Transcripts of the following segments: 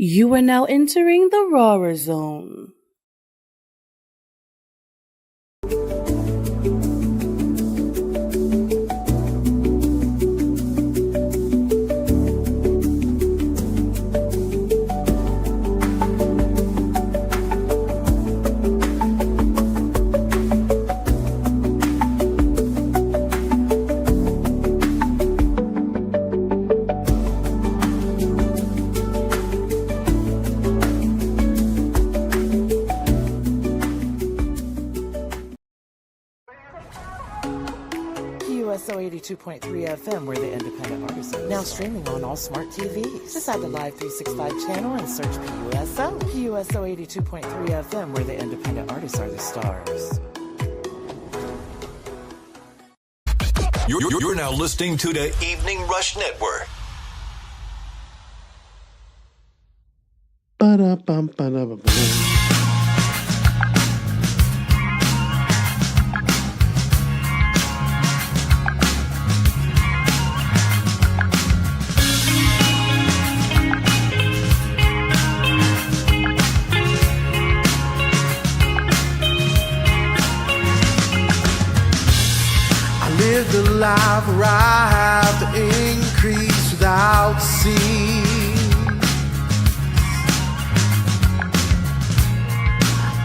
You are now entering the Rawrrzone. USO 82.3 FM, we're the independent artisan. Now streaming on all smart TVs. Just add the Live 365 channel and search PUSO. PUSO 82.3 FM, where the independent artists are the stars. You're now listening to the Evening Rush Network. Live the life where I have to increase without cease.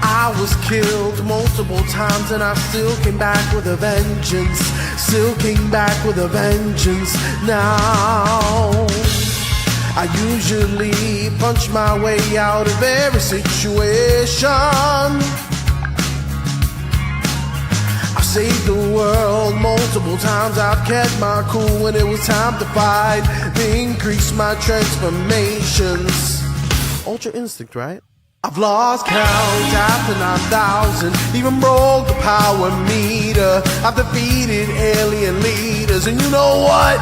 I was killed multiple times and I still came back with a vengeance. Still came back with a vengeance. Now I usually punch my way out of every situation. Saved the world multiple times. I've kept my cool when it was time to fight. Increase my transformations. Ultra instinct, right? I've lost count after 9,000. Even broke the power meter. I've defeated alien leaders. And you know what?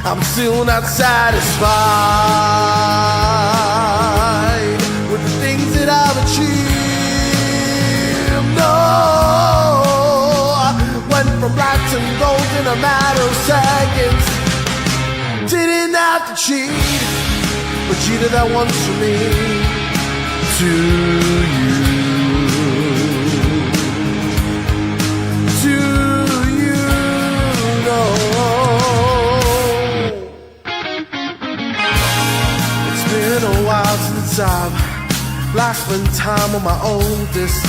I'm still not satisfied with the things that I've achieved. No. From black to gold in a matter of seconds. Didn't have to cheat, but cheated that once for me. To you know. It's been a while since I've last spent time with my oldest.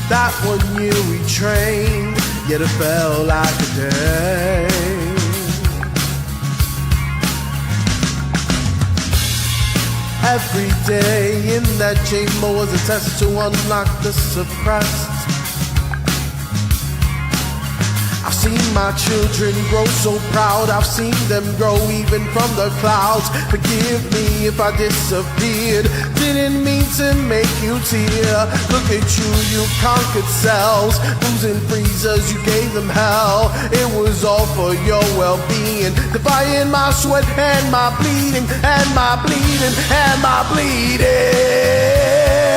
That 1 year we trained, yet it felt like a day. Every day in that chamber was a test to unlock the suppressed. I've seen my children grow so proud. I've seen them grow even from the clouds. Forgive me if I disappeared. Didn't mean to make you tear. Look at you, you conquered cells. Losing freezers, you gave them hell. It was all for your well-being. Defying my sweat and my bleeding, and my bleeding, and my bleeding.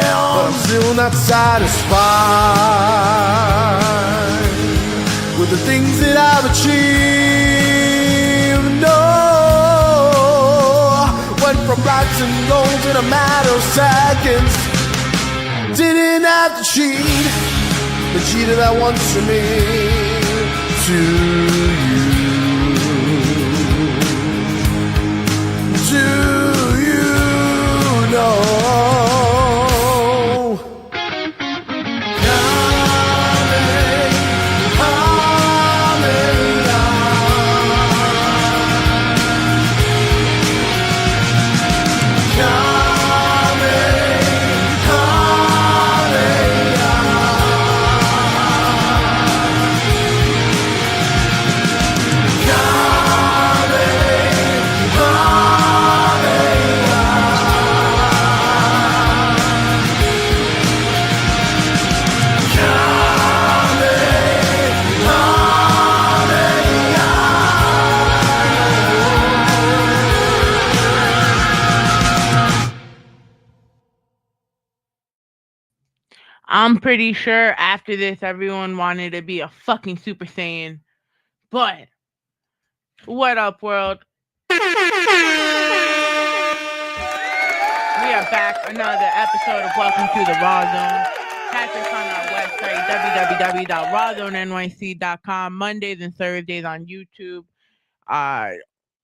But I'm still not satisfied with the things that I've achieved. No, went from black to gold in a matter of seconds. Didn't have to cheat, but cheated that once for me. To you know. I'm pretty sure after this, everyone wanted to be a fucking Super Saiyan. But What up, world? We are back. Another episode of Welcome to the Rawrrzone. Catch us on our website, www.rawrzonenyc.com, Mondays and Thursdays on YouTube. Uh,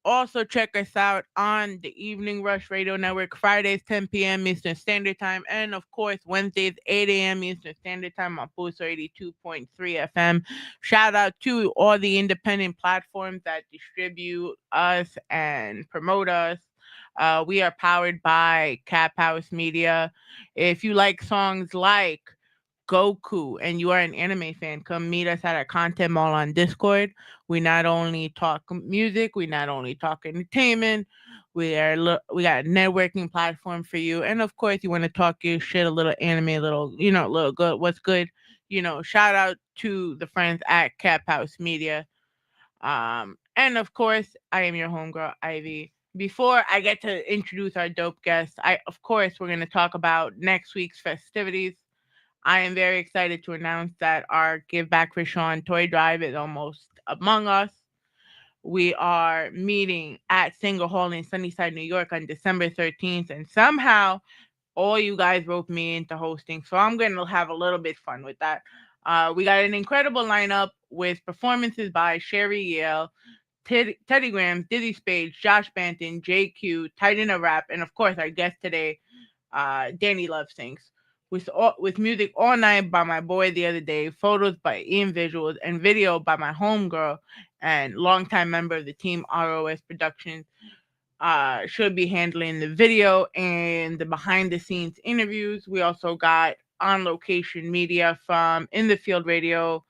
Also, check us out on the Evening Rush Radio Network, Fridays, 10 p.m. Eastern Standard Time, and of course, Wednesdays, 8 a.m. Eastern Standard Time on Pulsar 82.3 FM. Shout out to all the independent platforms that distribute us and promote us. We are powered by Cap House Media. If you like songs like Goku and you are an anime fan, come meet us at our content mall on Discord. We not only talk music, we not only talk entertainment. We got a networking platform for you, and of course, you want to talk your shit, a little anime, a little a little good. What's good? Shout out to the friends at Cap House Media. And of course, I am your homegirl Ivy. Before I get to introduce our dope guest, we're going to talk about next week's festivities. I am very excited to announce that our Giveback for Shawn Toy Drive is almost among us. We are meeting at Singer Hall in Sunnyside, New York on December 13th, and somehow all you guys roped me into hosting, so I'm going to have a little bit fun with that. We got an incredible lineup with performances by Sherry Yale, Teddy Graham, Dizzy Spade, Josh Banton, JQ, Titan of Rap, and of course our guest today, DannyLoveSings. With music all night by my boy the other day, photos by Ian Visuals, and video by my homegirl and longtime member of the team ROS Productions. Should be handling the video and the behind the scenes interviews. We also got on location media from In the Field Radio,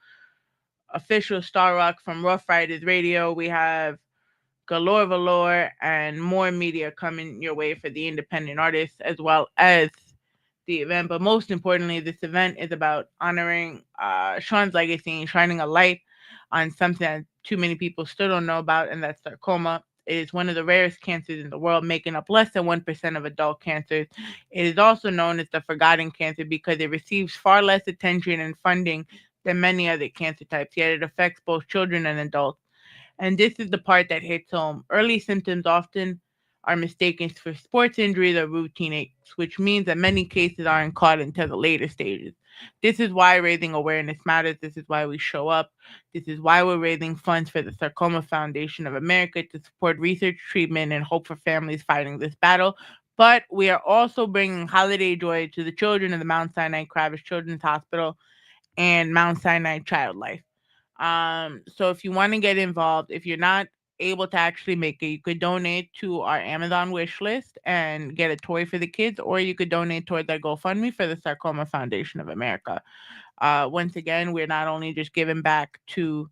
official Star Rock from Rough Riders Radio. We have Galore Valore and more media coming your way for the independent artists as well as the event. But most importantly, this event is about honoring Shawn's legacy and shining a light on something that too many people still don't know about, and that's sarcoma. It is one of the rarest cancers in the world, making up less than 1% of adult cancers. It is also known as the forgotten cancer because it receives far less attention and funding than many other cancer types, yet it affects both children and adults. And this is the part that hits home. Early symptoms often are mistaken for sports injuries or routine aches, which means that many cases aren't caught until the later stages. This is why raising awareness matters. This is why we show up. This is why we're raising funds for the Sarcoma Foundation of America to support research, treatment, and hope for families fighting this battle. But we are also bringing holiday joy to the children of the Mount Sinai Kravis Children's Hospital and Mount Sinai Child Life. So if you want to get involved, if you're not able to actually make it, you could donate to our Amazon wish list and get a toy for the kids, or you could donate towards our GoFundMe for the Sarcoma Foundation of America. Once again, we're not only just giving back to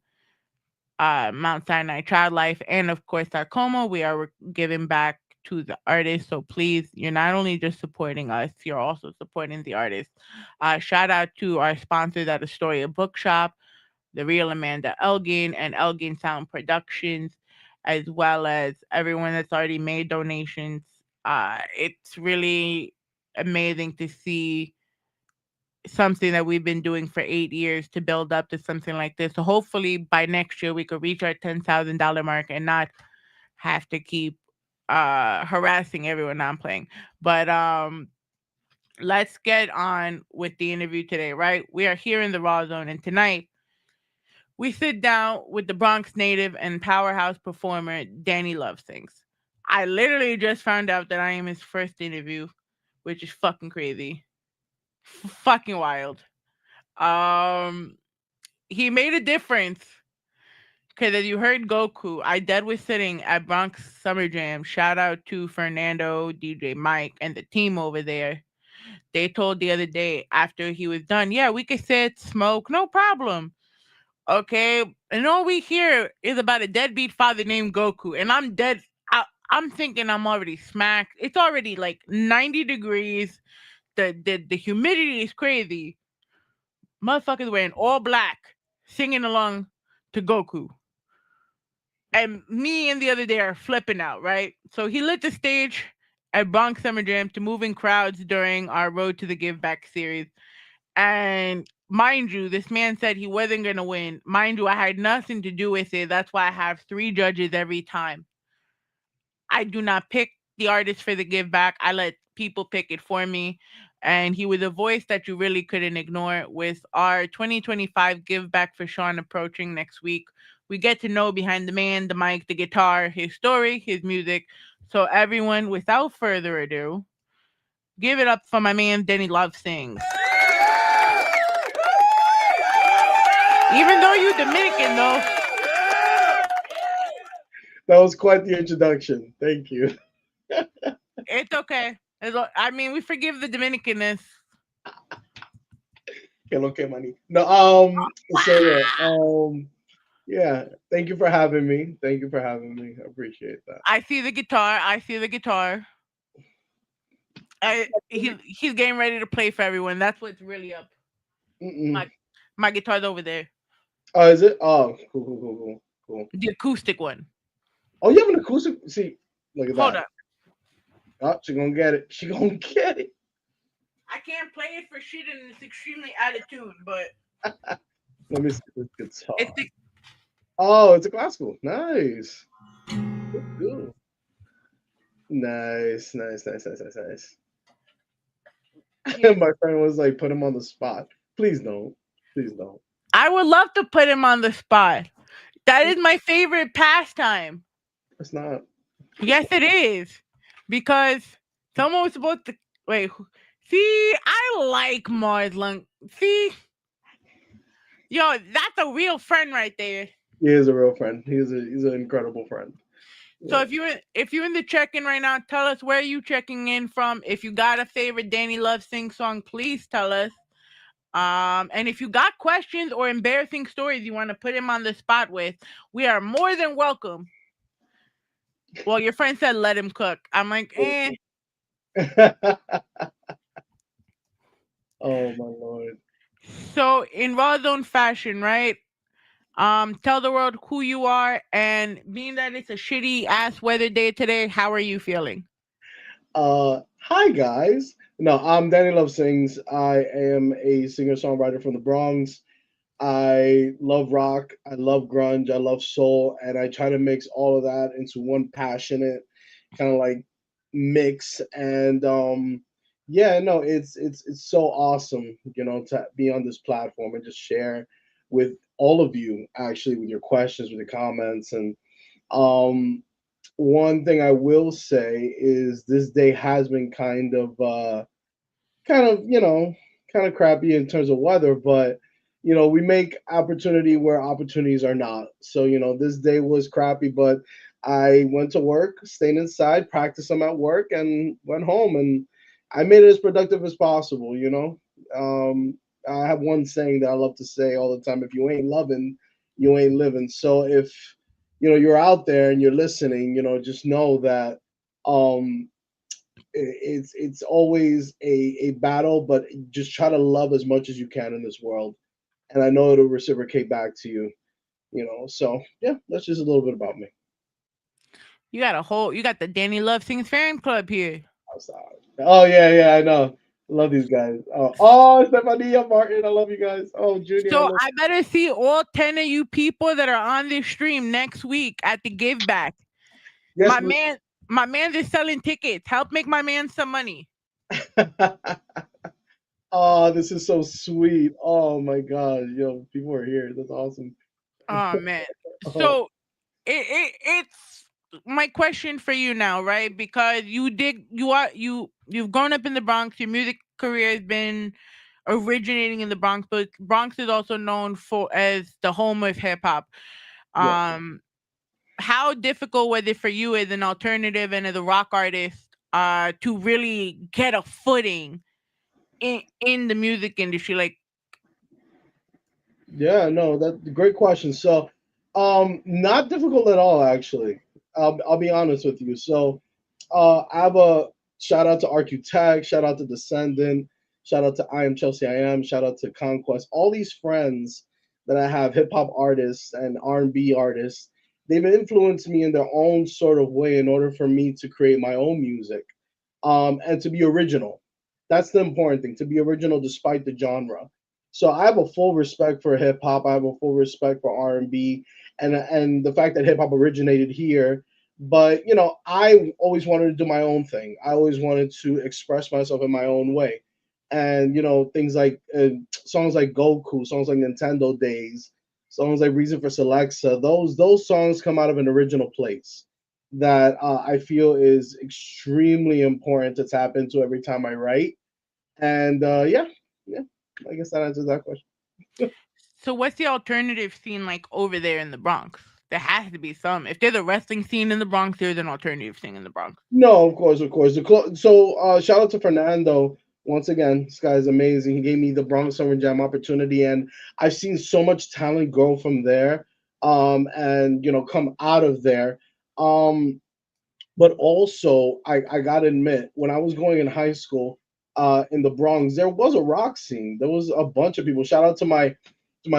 Mount Sinai Child Life and of course sarcoma, we are giving back to the artists. So please, you're not only just supporting us, you're also supporting the artists. Shout out to our sponsors at Astoria Bookshop, the real Amanda Elgin and Elgin Sound Productions, as well as everyone that's already made donations. It's really amazing to see something that we've been doing for 8 years to build up to something like this. So hopefully by next year we could reach our $10,000 mark and not have to keep harassing everyone I'm playing. But let's get on with the interview today, right? We are here in the Rawrrzone, and tonight we sit down with the Bronx native and powerhouse performer DannyLoveSings. I literally just found out that I am his first interview, which is fucking crazy. Fucking wild. He made a difference because as you heard Goku, I dead was sitting at Bronx Summer Jam. Shout out to Fernando, DJ Mike, and the team over there. They told the other day after he was done, yeah, we could sit, smoke, no problem. Okay, and all we hear is about a deadbeat father named Goku, and I'm dead. I'm thinking I'm already smacked. It's already like 90 degrees. The humidity is crazy. Motherfuckers wearing all black, singing along to Goku. And me and the other day are flipping out, right? So he lit the stage at Bronx Summer Jam to moving crowds during our Road to the Giveback series. And mind you, this man said he wasn't gonna win. Mind you, I had nothing to do with it. That's why I have 3 judges every time. I do not pick the artist for the give back. I let people pick it for me. And he was a voice that you really couldn't ignore. With our 2025 give back for Shawn approaching next week, we get to know behind the man, the mic, the guitar, his story, his music. So everyone, without further ado, give it up for my man Danny Love Sings. Even though you Dominican though. That was quite the introduction. Thank you. It's okay. I mean, we forgive the Dominicanness. Que lo que, money. No, so yeah. Thank you for having me. Thank you for having me. I appreciate that. I see the guitar. I see the guitar. He's getting ready to play for everyone. That's what's really up. My guitar's over there. Oh, is it? Oh, cool. The acoustic one. Oh, you have an acoustic? See, look at Hold that. up. Oh, she gonna get it. She gonna get it. I can't play it for shit and it's extremely out of tune, but Let me see this guitar. it's Oh, it's a classical. Nice. Good. Nice. Yeah. My friend was like, put him on the spot. Please don't. I would love to put him on the spot. That is my favorite pastime. It's not. Yes, it is. Because someone was supposed to wait. See, I like Mars Lung. See, yo, that's a real friend right there. He is a real friend. He's an incredible friend. So if you're in the check-in right now, tell us where you checking in from. If you got a favorite Danny Love Sing song, please tell us. And if you got questions or embarrassing stories you want to put him on the spot with, we are more than welcome. Well, your friend said let him cook. I'm like, eh. Oh my Lord. So in Rawrrzone fashion, right? Tell the world who you are, and being that it's a shitty ass weather day today, how are you feeling? Hi guys. No, I'm DannyLoveSings. I am a singer-songwriter from the Bronx. I love rock, I love grunge, I love soul, and I try to mix all of that into one passionate kind of like mix. And yeah, no, it's so awesome, to be on this platform and just share with all of you actually with your questions, with your comments. And um one thing I will say is this day has been kind of kind of crappy in terms of weather, but we make opportunity where opportunities are not. So this day was crappy, but I went to work, stayed inside, practiced some at work, and went home, and I made it as productive as possible. I have one saying that I love to say all the time: if you ain't loving, you ain't living. So if you're out there and you're listening, just know that um it's always a battle, but just try to love as much as you can in this world, and I know it'll reciprocate back to you. So yeah, that's just a little bit about me. You got the Danny Love Sings fan club here. Oh yeah, I know. Love these guys. Oh, Stefania, Martin, I love you guys. Oh, Junior. So I better see all 10 of you people that are on this stream next week at the Giveback. Yes, my man is selling tickets. Help make my man some money. Oh, this is so sweet. Oh my God, people are here. That's awesome. Oh man. So it's my question for you now, right? Because you've grown up in the Bronx. Your music career has been originating in the Bronx, but Bronx is also known as the home of hip hop. Yeah. How difficult was it for you as an alternative and as a rock artist to really get a footing in the music industry? Like, yeah, no, that's a great question. So, not difficult at all, actually. I'll be honest with you. So, I have a shout out to Architect, shout out to Descendant, shout out to I Am Chelsea I Am, shout out to Conquest. All these friends that I have, hip hop artists and R&B artists, they've influenced me in their own sort of way in order for me to create my own music, and to be original. That's the important thing, to be original despite the genre. So I have a full respect for hip hop. I have a full respect for R&B, and the fact that hip hop originated here. But I always wanted to do my own thing. I always wanted to express myself in my own way, and things like songs like Goku, songs like Nintendo Days, songs like Reason for Selexa. Those songs come out of an original place that I feel is extremely important to tap into every time I write. And yeah, I guess that answers that question. So what's the alternative scene like over there in the Bronx? There has to be some. If there's a wrestling scene in the Bronx, there's an alternative scene in the Bronx. No, of course, of course. So shout out to Fernando once again. This guy's amazing. He gave me the Bronx Summer Jam opportunity, and I've seen so much talent grow from there, and come out of there. Um, but also, I gotta admit, when I was going in high school, in the Bronx, there was a rock scene. There was a bunch of people. Shout out to my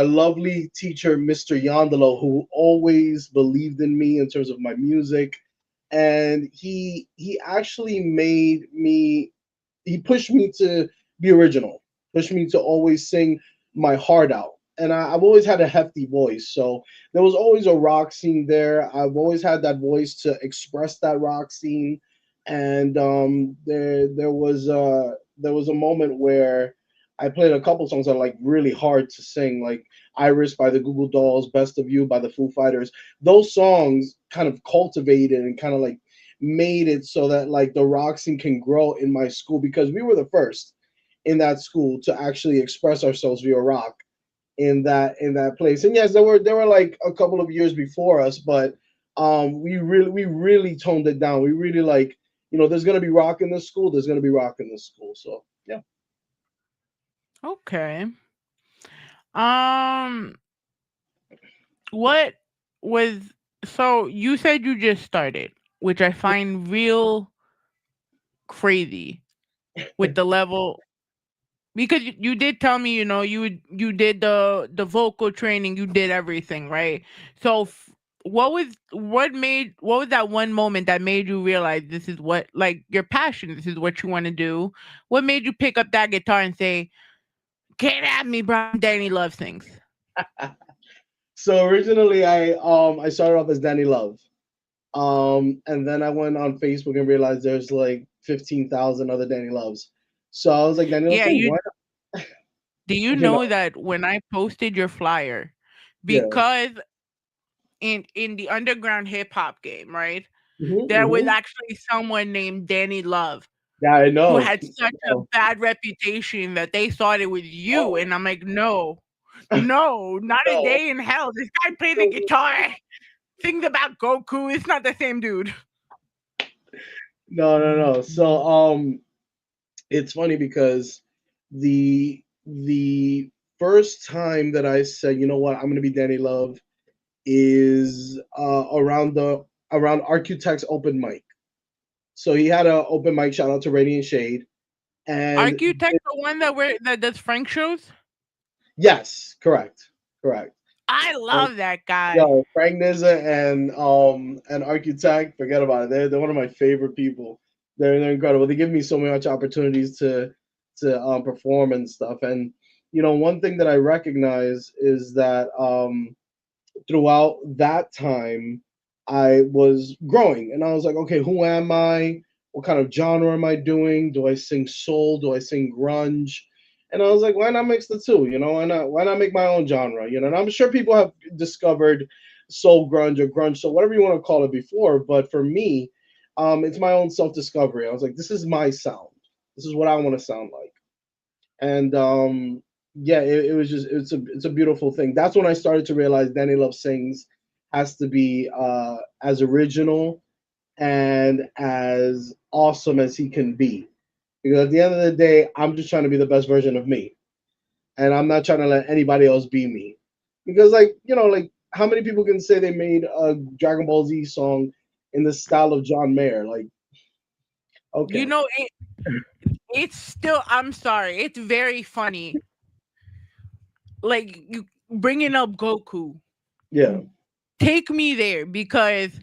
lovely teacher, Mr. Yondolo, who always believed in me in terms of my music, and he actually made me he pushed me to be original, pushed me to always sing my heart out. And I've always had a hefty voice, so there was always a rock scene there. I've always had that voice to express that rock scene, and there was a moment where I played a couple songs that are like really hard to sing, like "Iris" by the Google Dolls, "Best of You" by the Foo Fighters. Those songs kind of cultivated and kind of like made it so that like the rock scene can grow in my school because we were the first in that school to actually express ourselves via rock in that place. And yes, there were like a couple of years before us, but we really toned it down. We really like there's gonna be rock in this school. There's gonna be rock in this school. So yeah. Okay. Um, what was so you said you just started, which I find real crazy with the level because you did tell me, you did the vocal training, you did everything, right? So what was that one moment that made you realize this is what like your passion, this is what you want to do? What made you pick up that guitar and say, "Can't have me, bro. Danny Love sings." So originally I started off as Danny Love. And then I went on Facebook and realized there's like 15,000 other Danny Loves. So I was like, Danny Love Yeah, sings, why do you not? know that when I posted your flyer, Yeah. because in the underground hip hop game, right? There was Hmm. actually someone named Danny Love Yeah, I who know. had such a bad reputation that they thought it was you, Oh, and I'm like, no, no, not a no. day in hell. This guy played the guitar, sings about Goku. It's not the same dude. No, no, no. So it's funny because the first time that I said, you know what, I'm gonna be Danny Love is around Architect's open mic. So he had an open mic, shout out to Radiant Shade. And Architect, the one that does Frank shows. yes, correct. Correct. I And, love that guy. yo, Frank Nizza and Architect, forget about it. They're one of my favorite people. They're incredible. They give me so much opportunities to perform and stuff. And one thing that I recognize is that throughout that time, I was growing, and I was like, okay, who am I? What kind of genre am I doing? Do I sing soul? Do I sing grunge? And I was like, why not mix the two? Why not make my own genre? And I'm sure people have discovered soul grunge or grunge soul, whatever you want to call it before. But for me, it's my own self discovery. I was like, this is my sound. This is what I want to sound like. And yeah, it was just it's a beautiful thing. That's when I started to realize Danny Love Sings has to be as original and as awesome as he can be. Because at the end of the day, I'm just trying to be the best version of me, and I'm not trying to let anybody else be me. Because like how many people can say they made a Dragon Ball Z song in the style of John Mayer? Like, You okay, know, it's still. I'm sorry. It's very funny. Like you bringing up Goku. yeah, Take me there because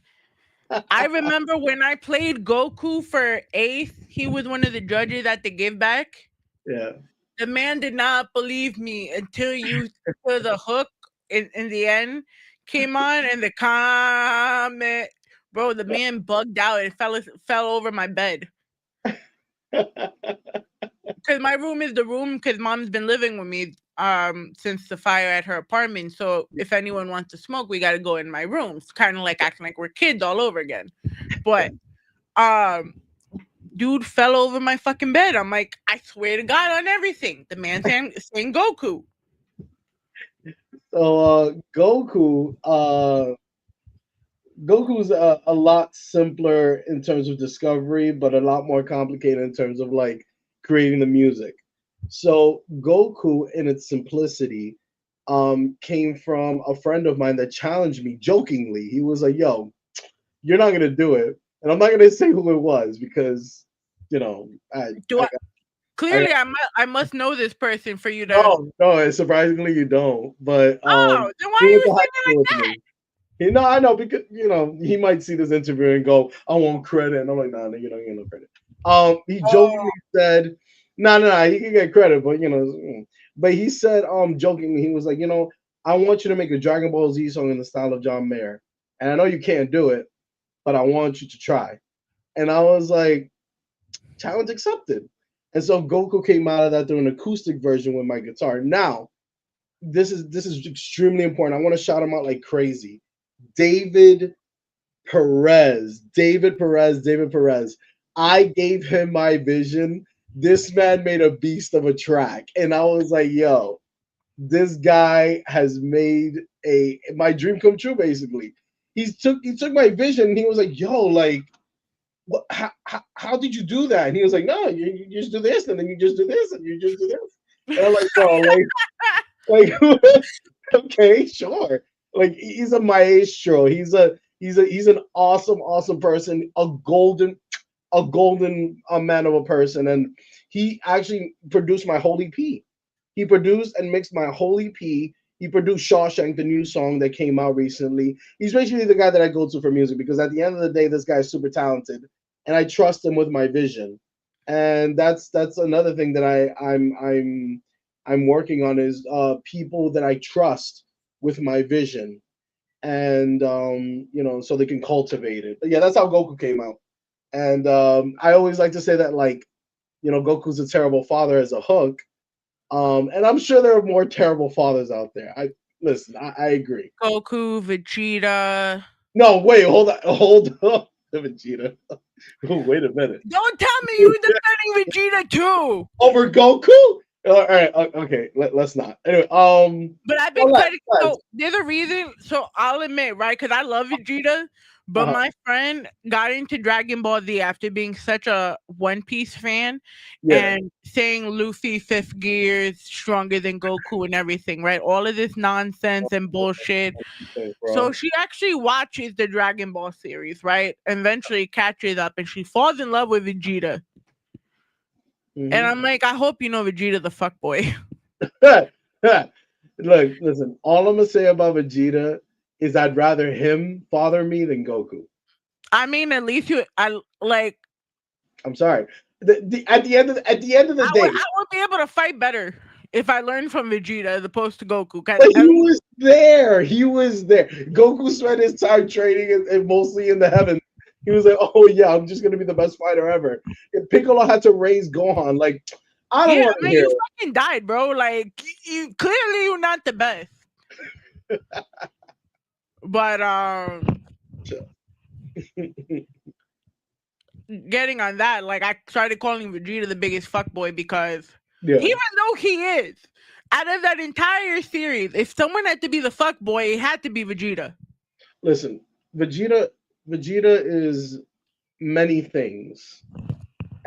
I remember when I played Goku for Ace, he was one of the judges at the Giveback. yeah. The man did not believe me until the hook in the end came on and the comment. Bro, the man bugged out and fell over my bed. Because my room is the room because mom's been living with me since the fire at her apartment. So if anyone wants to smoke, we gotta go in my room. It's kind of like acting like we're kids all over again. But dude fell over my fucking bed. I'm like, I swear to God on everything. The man saying Goku. So Goku's a lot simpler in terms of discovery, but a lot more complicated in terms of like creating the music. So Goku, in its simplicity, came from a friend of mine that challenged me jokingly. He was like, "Yo, you're not gonna do it," and I'm not gonna say who it was because, you know, Clearly, I must know this person for you to. No, surprisingly you don't. But then why he are went you to high saying it school like with that? me. I know because he might see this interview and go, "I want credit," and I'm like, "Nah, you don't get no credit." He jokingly said, "No, he can get credit, but but he said, jokingly, he was like, I want you to make a Dragon Ball Z song in the style of John Mayer, and I know you can't do it, but I want you to try." And I was like, challenge accepted. And so Goku came out of that through an acoustic version with my guitar. Now, this is extremely important. I want to shout him out like crazy. David Perez. I gave him my vision. This man made a beast of a track. And I was like, yo, this guy has made my dream come true, basically. He took my vision and he was like, yo, like, how did you do that? And he was like, no, you just do this, and then you just do this, and you just do this. And I'm like, bro, like okay, sure. Like he's a maestro. He's an awesome person, a golden man of a person, and he actually produced my whole EP. He produced and mixed my whole EP. He produced Shawshank, the new song that came out recently. He's basically the guy that I go to for music because at the end of the day, this guy is super talented, and I trust him with my vision. And that's another thing that I'm working on is people that I trust with my vision, and so they can cultivate it. But yeah, that's how Goku came out. And I always like to say that like, Goku's a terrible father as a hook. And I'm sure there are more terrible fathers out there. I agree. Goku, Vegeta. No, wait, hold on, Vegeta. Wait a minute. Don't tell me you were defending Vegeta too. Over Goku? All right, okay, let's not. Anyway, but I've been cutting. So there's a reason. So I'll admit, right? Because I love Vegeta, but my friend got into Dragon Ball Z after being such a One Piece fan and saying Luffy fifth gear is stronger than Goku and everything, right? All of this nonsense and bullshit. So she actually watches the Dragon Ball series, right? And eventually catches up, and she falls in love with Vegeta. And I'm like, I hope you know Vegeta the fuckboy. Look, listen, all I'm gonna say about Vegeta is I'd rather him father me than Goku. I mean, at least I'm sorry. At the end of the day, I would be able to fight better if I learned from Vegeta as opposed to Goku. But he was there. Goku spent his time training and mostly in the heavens. He was like, "Oh yeah, I'm just gonna be the best fighter ever." And Piccolo had to raise Gohan. Like, I don't want to hear. You fucking died, bro. Like, clearly you're not the best. But getting on that, like, I started calling Vegeta the biggest fuckboy because even though he is, out of that entire series, if someone had to be the fuckboy, it had to be Vegeta. Listen, Vegeta is many things,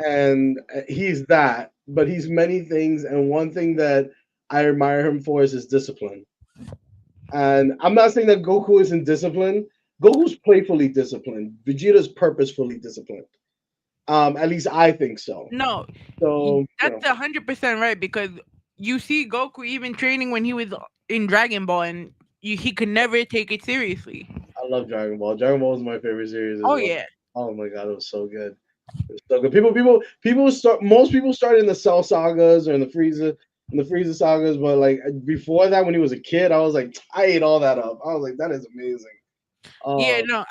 and he's that, but he's many things, and one thing that I admire him for is his discipline. And I'm not saying that Goku isn't disciplined. Goku's playfully disciplined. Vegeta's purposefully disciplined. At least I think so. No, so that's 100% right, because you see Goku even training when he was in Dragon Ball, and he could never take it seriously. I love Dragon Ball. Dragon Ball is my favorite series. Oh yeah. Oh my god, it was so good. So good. People start. Most people start in the Cell sagas or in the Frieza sagas, but like before that, when he was a kid, I was like, I ate all that up. I was like, that is amazing. Yeah, Um, no,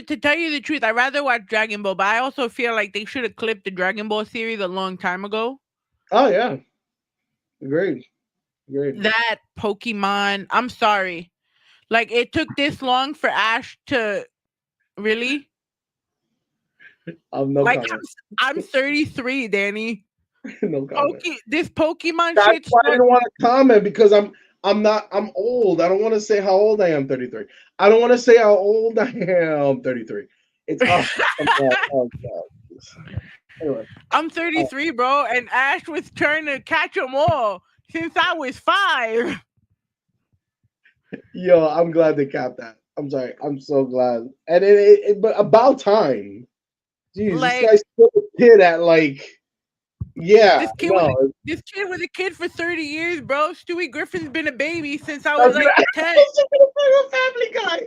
to tell you the truth, I rather watch Dragon Ball, but I also feel like they should have clipped the Dragon Ball series a long time ago. oh yeah, agreed, agreed. That Pokemon, I'm sorry. Like it took this long for Ash to really No like comment. I'm 33, Danny. No comment. This Pokemon That's shit why I start didn't want to comment because I'm old. I don't want to say how old I am. 33. I don't want to say how old I am. 33. It's I'm sorry. Oh god. Anyway, I'm uh, 33, bro, and Ash was trying to catch them all since I was 5. yo, I'm glad they capped that. I'm sorry. I'm so glad. And but about time. Jeez, this Like guy's still a kid at like, yeah, this kid was no. this kid was a kid for 30 years, bro. Stewie Griffin's been a baby since I I was was, gonna, like I 10. was just gonna bring up Family Guy.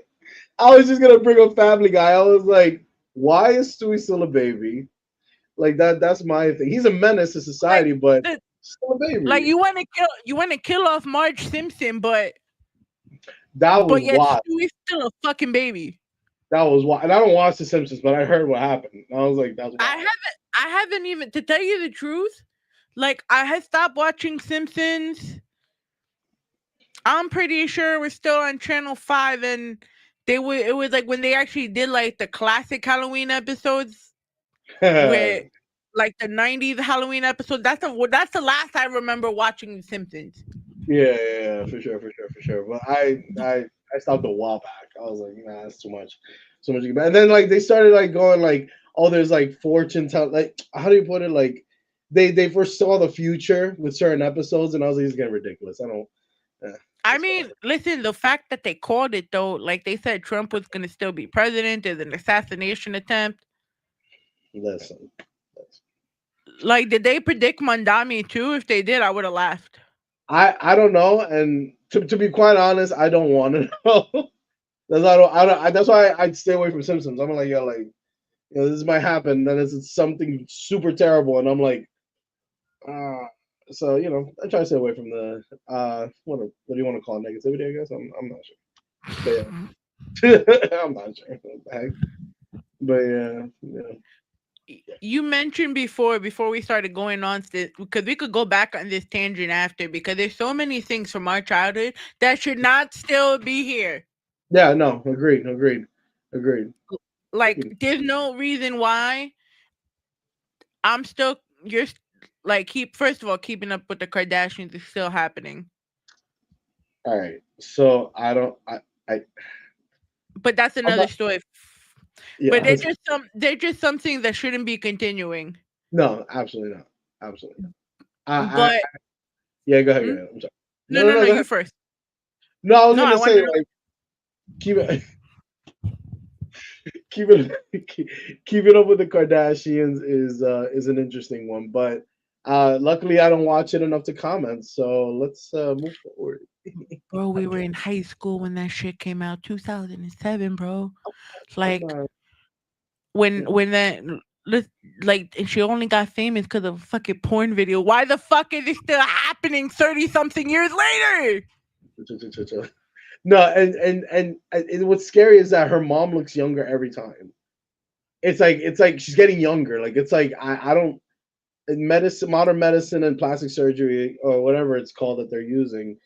I was just gonna bring up Family Guy. I was like, why is Stewie still a baby? Like that's my thing. He's a menace to Like society, but the still a like baby. you want to kill off Marge Simpson, That was yet wild. Stewie's still a fucking baby. That was wild. And I don't watch The Simpsons, but I heard what happened. I was like, that's wild. I haven't even, to tell you the truth, like I had stopped watching Simpsons. I'm pretty sure we're still on channel 5, and it was like when they actually did like the classic Halloween episodes where like the 90s Halloween episode. That's the last I remember watching The Simpsons. Yeah, for sure, for sure, for sure. But I stopped a while back. I was like, nah, that's too much, so much. And then like they started like going like, oh, there's like fortune tell, like how do you put it? Like they foresaw the future with certain episodes, and I was like, it's getting ridiculous. I don't. I It's mean, whatever. listen, the fact that they called it though, like they said Trump was going to still be president as an assassination attempt. Listen, listen. Like, did they predict Mandami too? If they did, I would have laughed. I don't know, and to be quite honest, I don't want to know. That's why I'd stay away from Simpsons. I'm like, yo, like, this might happen, then it's something super terrible, and I'm like, uh, so I try to stay away from the what do you want to call it, negativity? I guess I'm not sure, but yeah, I'm not sure what the heck, but yeah. You mentioned before we started going on this, because we could go back on this tangent after, because there's so many things from our childhood that should not still be here. Yeah, no, agreed. Like, there's no reason why I'm still you're like keep first of all, keeping up with the Kardashians is still happening. All right, so I But that's I'm another not, story. yeah, But they're just something that shouldn't be continuing. no, absolutely not, absolutely not. I But yeah, go ahead, go hmm? ahead. I'm sorry. No, No, no, no, no, no, go you ahead. first. No, I was No, I gonna want say to know. like keep it, keep it, keeping up with the Kardashians is an interesting one, but luckily I don't watch it enough to comment. So let's move forward. Bro, we I'm were kidding. in high school when that shit came out, 2007, bro. I'm Like not. when Yeah. when that lis- like and she only got famous because of a fucking porn video. Why the fuck is it still happening 30 something years later? No, and what's scary is that her mom looks younger every time. It's like she's getting younger. Like it's like I don't in medicine, modern medicine, and plastic surgery or whatever it's called that they're using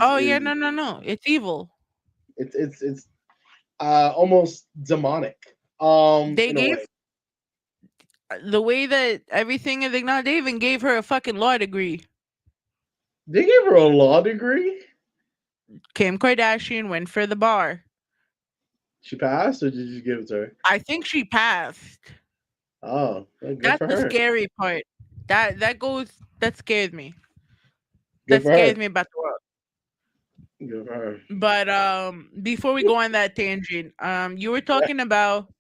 Oh yeah, is no, no, no. It's evil. it's almost demonic They in a gave way. the way that everything is ignored, they even gave her a fucking law degree. They gave her a law degree. Kim Kardashian went for the bar. She passed, or did you give it to her? I think she passed. Oh, well, good That's for the her. scary part. That scares me. Good That for her. scares me about the world. Good for her. But before we go on that tangent, you were talking about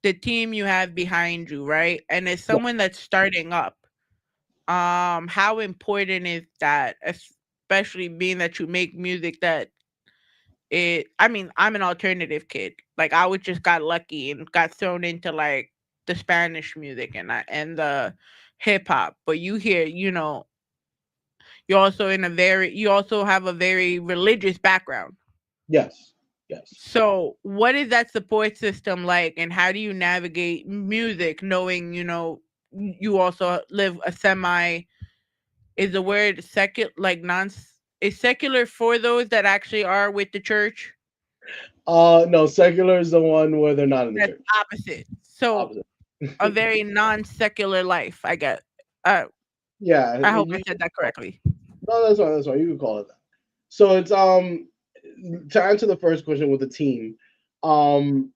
the team you have behind you, right? And as Yeah. someone that's starting up, how important is that, especially being that you make music that I mean, I'm an alternative kid. Like I would just got lucky and got thrown into like the Spanish music and the hip hop, but you hear, you also have a very religious background. Yes, yes. So, what is that support system like, and how do you navigate music, knowing you also live a semi? Is the word secular, like non? Is secular for those that actually are with the church? No, secular is the one where they're not in the That's church. opposite. So, Opposite. a very non-secular life, I guess. Uh, Yeah, I hope I said that correctly. no, that's fine. That's fine. You can call it that. So it's to answer the first question with the team, um,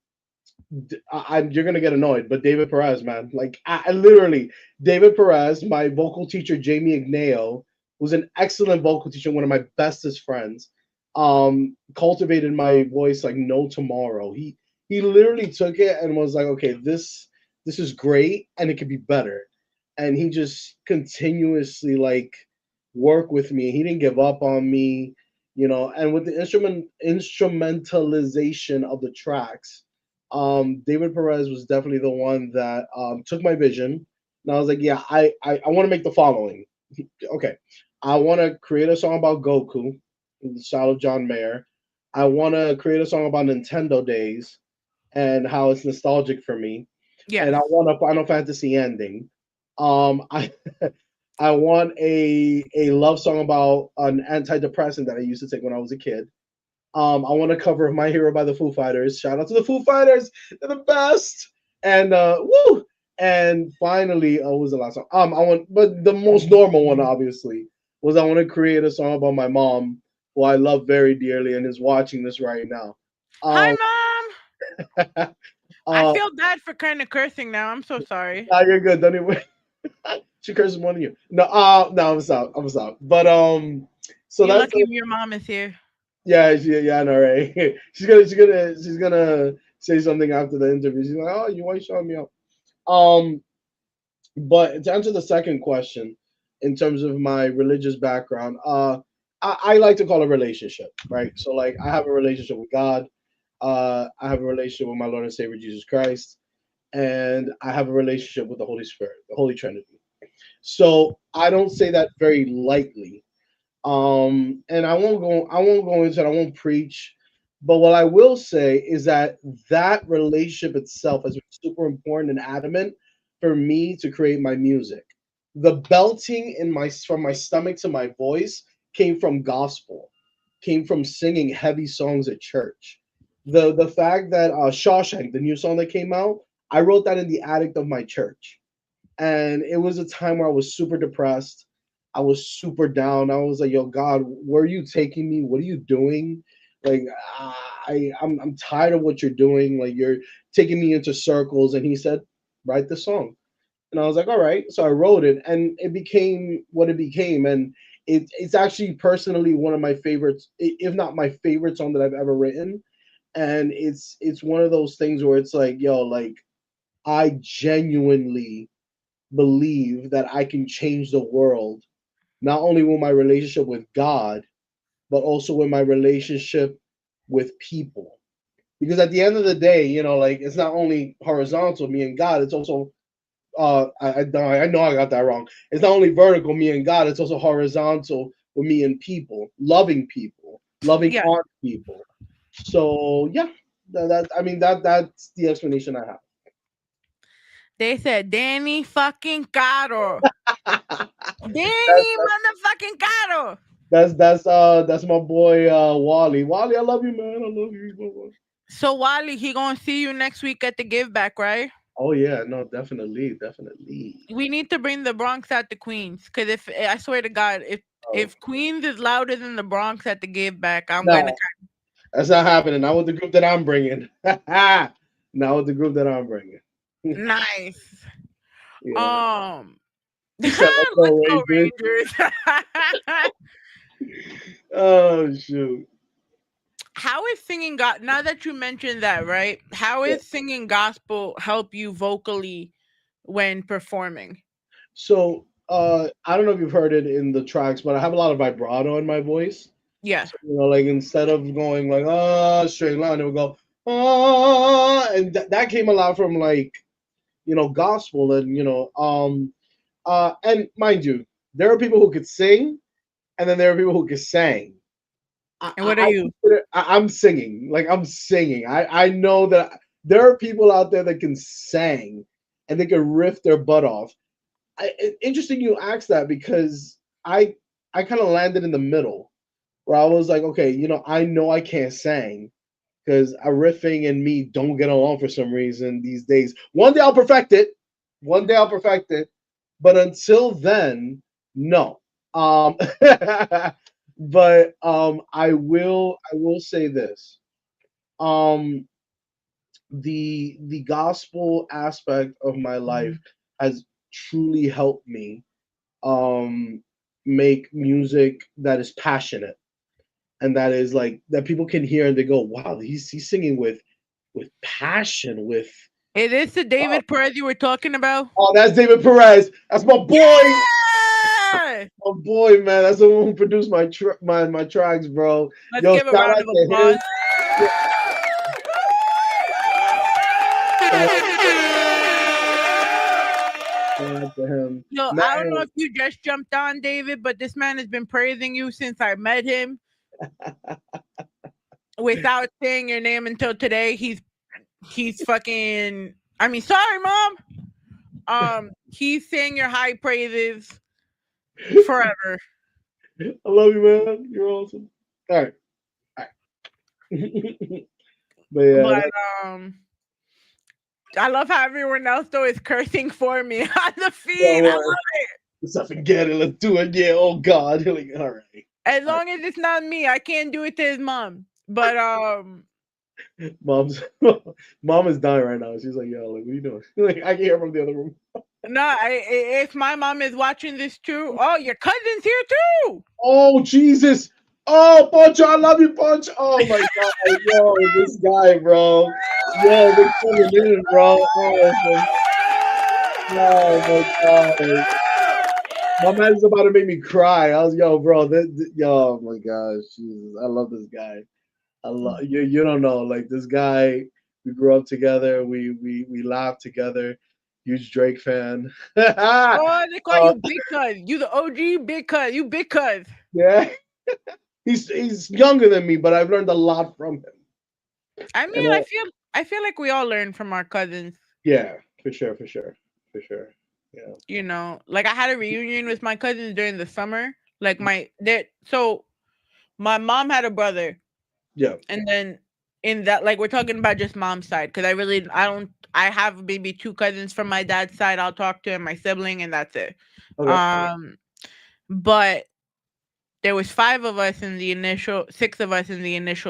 you're gonna get annoyed, but David Perez, man, like I literally David Perez, my vocal teacher Jamie Igneo, was an excellent vocal teacher, one of my bestest friends. Cultivated my voice like no tomorrow. He literally took it and was like, okay, this is great and it could be better, and he just continuously like worked with me. He didn't give up on me, and with the instrumentalization of the tracks, David Perez was definitely the one that took my vision. And I was like, yeah, I want to make the following. Okay. I want to create a song about Goku in the style of John Mayer. I want to create a song about Nintendo days and how it's nostalgic for me. And I Yes. want a Final Fantasy ending. I I want a love song about an antidepressant that I used to take when I was a kid. I want to cover My Hero by the Foo Fighters. Shout out to the Foo Fighters. They're the best. And woo! And finally, what was the last song? But the most normal one, obviously, was I want to create a song about my mom, who I love very dearly and is watching this right now. Hi, Um, mom. I uh, feel bad for kind of cursing now. I'm so sorry. you're good. Don't even. She curses more than you. No, no, I'm sorry. I'm sorry. But so You that's lucky your mom is here. yeah, yeah, I know, right? She's gonna say something after the interview. She's like, "Oh, you ain't showing me up." Um, but to answer the second question, in terms of my religious background, I like to call it a relationship, right? So, like, I have a relationship with God. I have a relationship with my Lord and Savior Jesus Christ, and I have a relationship with the Holy Spirit, the Holy Trinity. So I don't say that very lightly. And I won't go into it, I won't preach, but what I will say is that that relationship itself has been super important and adamant for me to create my music. The belting in my from my stomach to my voice came from gospel, came from singing heavy songs at church. The fact that Shawshank, the new song that came out, I wrote that in the attic of my church, and it was a time where I was super depressed. I was super down. I was like, "Yo, God, where are you taking me? What are you doing? Like, I'm tired of what you're doing. Like, you're taking me into circles." And He said, "Write the song." And I was like, "All right." So I wrote it, and it became what it became. And it's actually personally one of my favorites, if not my favorite song that I've ever written. And it's one of those things where it's like, yo, like I genuinely believe that I can change the world, not only with my relationship with God, but also with my relationship with people. Because at the end of the day, like it's not only horizontal, me and God, it's also I know I got that wrong. It's not only vertical, me and God, it's also horizontal with me and people, loving Yeah. on people. So yeah, I mean that's the explanation I They said Danny fucking Caro. have. Danny motherfucking Caro. That's my boy Wally. Wally, I love you, man. I love you. So Wally, he gonna see you next week at the Giveback, right? Oh yeah, no, definitely, definitely. We need to bring the Bronx out to Queens, because if I swear to God, if Oh, Queens is louder than the Bronx at the Giveback, I'm gonna. no, that's not happening. Not with the group that I'm bringing. Not with the group that I'm bringing. Nice. Yeah. Um, He said, "Let's go, let's go Rangers." Rangers. Oh shoot. How is singing God? Now that you mentioned that, right? How Yeah. is singing gospel help you vocally when performing? So I don't know if you've heard it in the tracks, but I have a lot of vibrato in my voice. Yeah. So, like instead of going like straight line, it would go and that came a lot from like gospel, and and mind you, there are people who could sing, and then there are people who could sing. And what are you? I'm singing. Like, I'm singing. I know that there are people out there that can sing and they can riff their butt off. Interesting you asked that, because I kind of landed in the middle, where I was like, okay, I know I can't sing because a riffing and me don't get along for some reason these days. One day I'll perfect it. One day I'll perfect it. But until then, no. But I will say this. Um the gospel aspect of my life has truly helped me um make music that is passionate, and that is like that people can hear and they go, wow, he's singing with passion, with Is this the David Perez you were talking about? oh, that's David Perez. That's my boy. Yeah! My boy, man. That's the one who produced my tracks, bro. Let's Yo, give a shout round out of to applause. him. Shout out to him. Yo, I don't know Man, if you just jumped on, David, but this man has been praising you since I met him. Without saying your name until today, he's fucking. I mean, sorry, mom. He's saying your high praises forever. I love you, man. You're awesome. All right. All right. But yeah, But I love how everyone else though is cursing for me on the feed. I love it. let's not forget it. Let's do it. Yeah. Oh God. Like, all right. As long as it's not me, I can't do it to his mom. But Mom's mom is dying right now. She's like, yo, like, what are you doing? Like, I can hear from the other room. no, if my mom is watching this too, oh, your cousin's here too. Oh Jesus! Oh, Poncho, I love you, Poncho. Oh my God, yo, this guy, bro. Yo, they're coming in, bro. Oh my God. My man's about to make me cry. I was, yo, bro. Yo, oh my gosh, Jesus, I love this guy. I love you. You don't know, like this guy. We grew up together. We laughed together. Huge Drake fan. Oh, they call you Big Cuz. You the OG Big Cuz. You Big Cuz. Yeah. He's younger than me, but I've learned a lot from him. I mean, And, I feel like we all learn from our cousins. yeah, for sure. Yeah. Like I had a reunion with my cousins during the summer. Like so my mom had a brother. Yeah. And then in that, like we're talking about just mom's side, because I have maybe two cousins from my dad's side. I'll talk to, and my sibling, and that's it. Okay. But there was 6 of us in the initial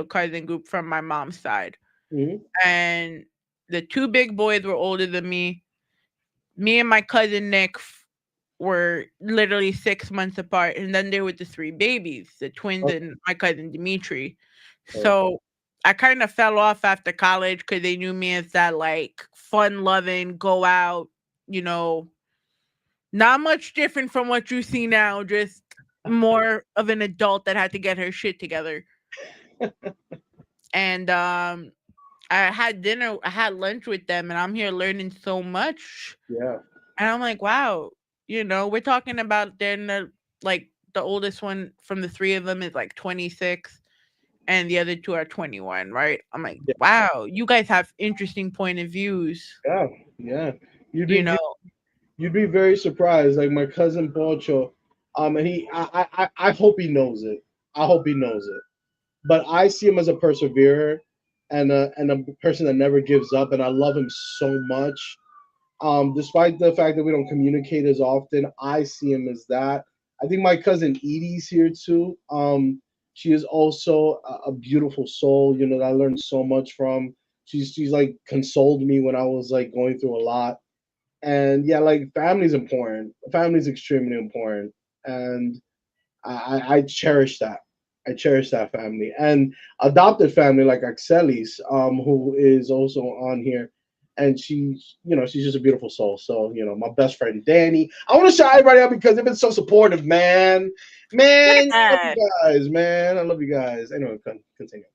cousin group from my mom's side. Mm-hmm. And the 2 big boys were older than me. Me and my cousin Nick were literally 6 months apart. And then there were the 3 babies, the twins and my cousin Dimitri. So I kind of fell off after college because they knew me as that like fun loving, go out, not much different from what you see now, just more of an adult that had to get her shit together. And I had lunch with them, and I'm here learning so much. Yeah. And I'm like, wow, we're talking about then like the oldest one from the 3 of them is like 26. And the other 2 are 21, right? I'm like, wow, you guys have interesting point of views. Yeah. You'd be very surprised. Like my cousin Poncho, and I hope he knows it. I hope he knows it. But I see him as a perseverer and a person that never gives up, and I love him so much. Despite the fact that we don't communicate as often, I see him as that. I think my cousin Edie's here too. She is also a beautiful soul, that I learned so much from. She's like consoled me when I was like going through a lot. And yeah, like family's important. Family's extremely important. And I cherish that. I cherish that family. And adopted family like Axelis, who is also on here. And she's just a beautiful soul. So, my best friend Danny. I want to shout everybody out because they've been so supportive, man. Man, I love you guys, man. I love you guys. Anyway, continue.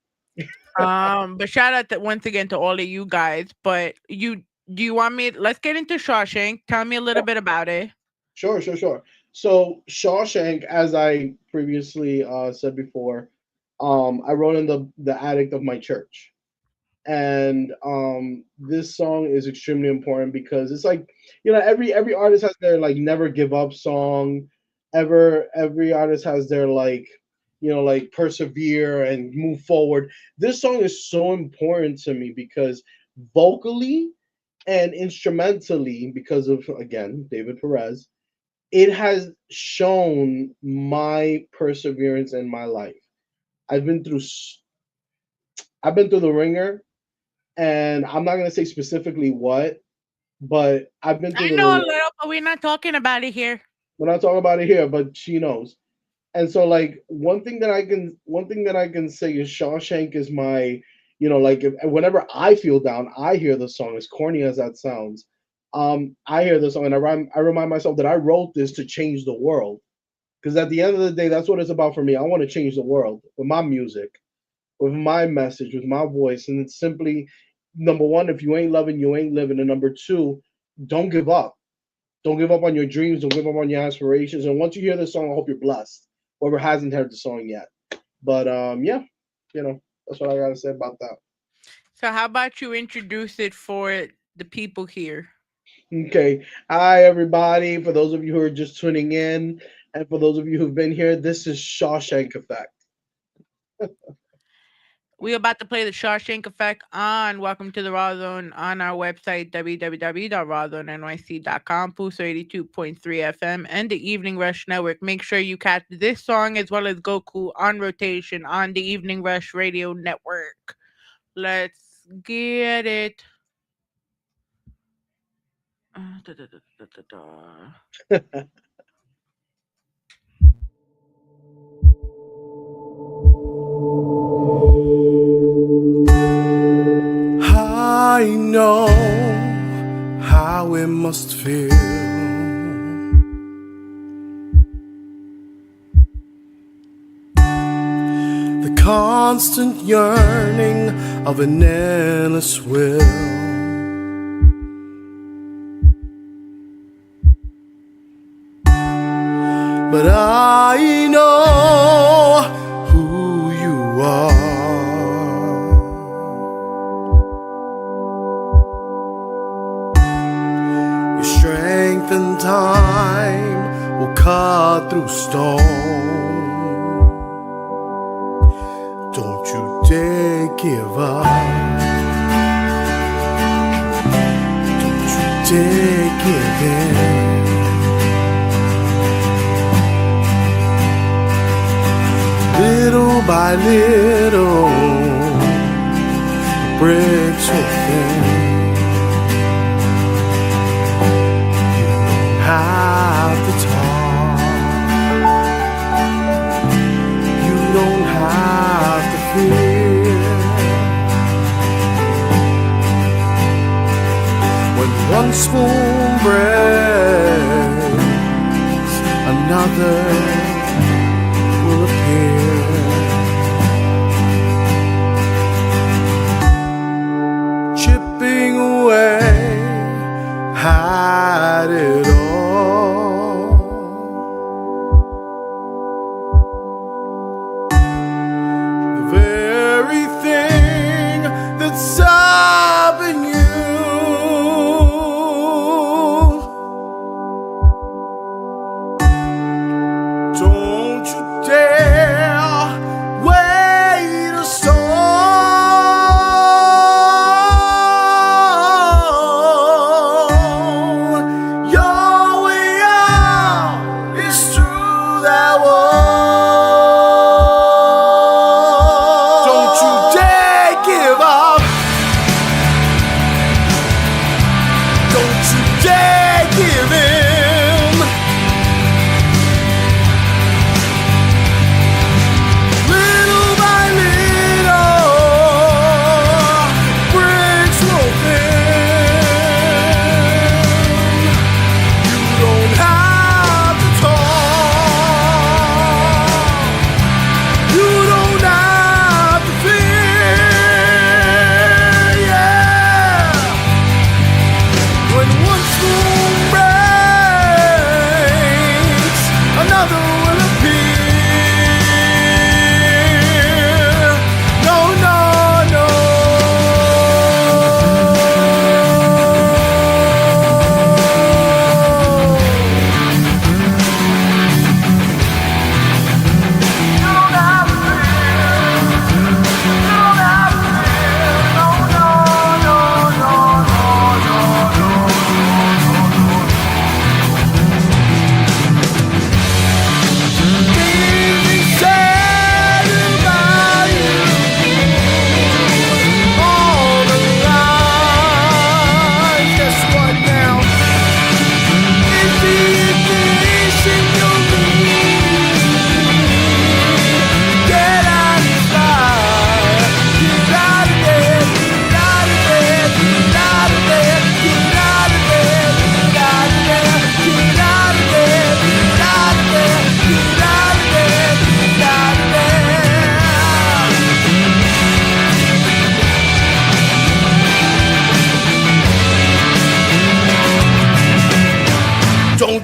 But shout out once again to all of you guys. But Do you want me? Let's get into Shawshank. Tell me a little bit about it. Sure, sure, sure. So Shawshank, as I previously said before, I wrote in the attic of my church, and this song is extremely important because it's like, every artist has their like never give up song. Every artist has their like, like persevere and move forward. This song is so important to me because vocally and instrumentally, because of, again, David Perez, it has shown my perseverance in my life. I've been through I've been through the ringer, and I'm not gonna say specifically what, but I've been through I the know a ringer. little, but we're not talking about it here. We're not talking about it here, but she knows. And so, like, one thing that I can say is Shawshank is my, like, whenever I feel down, I hear the song. As corny as that sounds, I hear the song, and I remind myself that I wrote this to change the world. Because at the end of the day, that's what it's about for me. I want to change the world with my music, with my message, with my voice. And it's simply, number one, if you ain't loving, you ain't living. And number two, don't give up. Don't give up on your dreams. Don't give up on your aspirations. And once you hear this song, I hope you're blessed. Whoever hasn't heard the song yet. But yeah, that's what I gotta say about that. So how about you introduce it for the people here? Okay. Hi everybody. For those of you who are just tuning in, and for those of you who've been here, this is Shawshank Effect. We're about to play the Shawshank Effect on Welcome to the Rawrrzone on our website, www.rawrzonenyc.com, Pulso 82.3 FM, and the Evening Rush Network. Make sure you catch this song as well as Goku on rotation on the Evening Rush Radio Network. Let's get it. Da, da, da, da, da, da. I know how it must feel. The constant yearning of an endless will. But I know who you are. Your strength and time will cut through stone. Don't you dare give up. Don't you dare give in. Little by little, the bricks will thin. You don't have to talk. You don't have to fear. When one spoon breaks, another will appear. Chipping away at it all. The very thing that's stopping you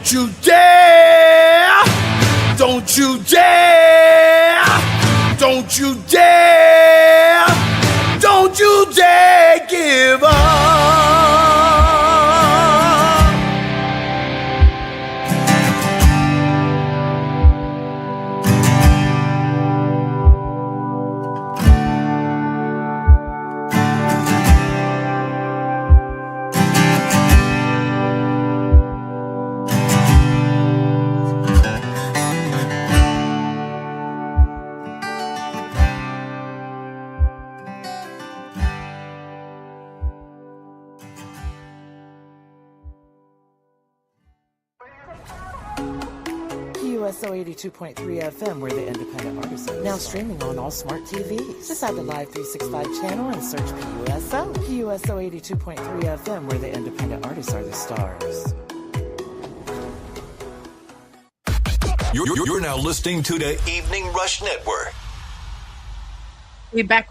Don't you dare! Don't you dare! Don't you dare! Don't you dare give up! USO 82.3 FM, where the independent artists are. Now streaming on all smart TVs. Decide the Live 365 channel and search PUSO. PUSO 82.3 FM, where the independent artists are the stars. You're now listening to the Evening Rush Network. We back.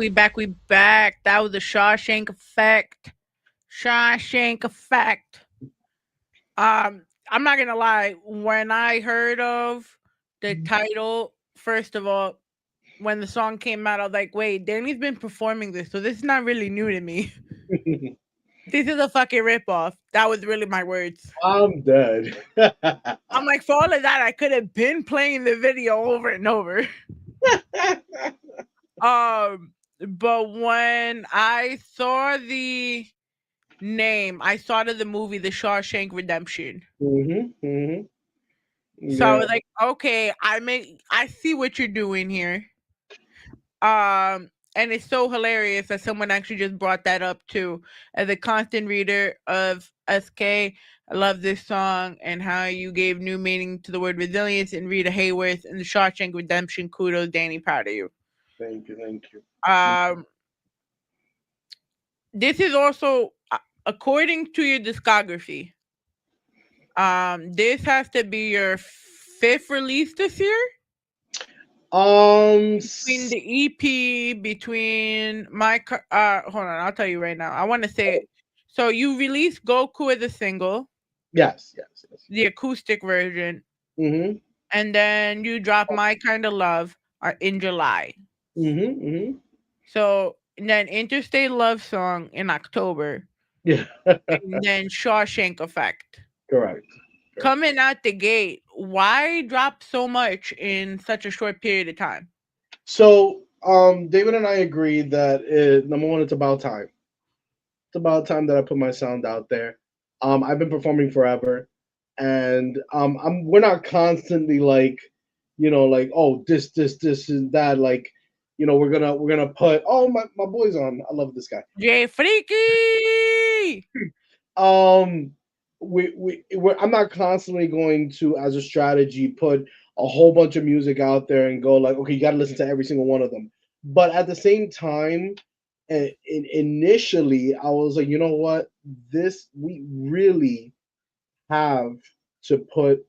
That was the Shawshank Effect. Shawshank Effect. I'm not gonna lie. When I heard of the title, first of all, when the song came out, I was like, wait, Danny's been performing this, so this is not really new to me. This is a fucking ripoff. That was really my words. I'm dead. I'm like, for all of that, I could have been playing the video over and over. But when I saw the name, I saw the movie The Shawshank Redemption. Yeah. So I was like, okay, I see what you're doing here. And it's so hilarious that someone actually just brought that up too. As a constant reader of SK, I love this song and how you gave new meaning to the word resilience in Rita Hayworth and The Shawshank Redemption. Kudos, Danny, proud of you. Thank you. This is also, according to your discography, this has to be your 5th release this year? Between the EP, between my hold on, I'll tell you right now. I want to say it. So you released Goku as a single. Yes. The acoustic version. Mm-hmm. And then you dropped My Kind of Love in July. Mm-hmm. So and then Interstate Love Song in October. Yeah. And then Shawshank Effect. Correct. Coming out the gate, why drop so much in such a short period of time? So, David and I agreed that number one, it's about time. It's about time that I put my sound out there. I've been performing forever, and we're not constantly like, oh, this and that. Like, we're gonna put, oh, my boy's on. I love this guy. Jay Freaky. I'm not constantly going to, as a strategy, put a whole bunch of music out there and go like, okay, you got to listen to every single one of them. But at the same time, initially, I was like, you know what? We really have to put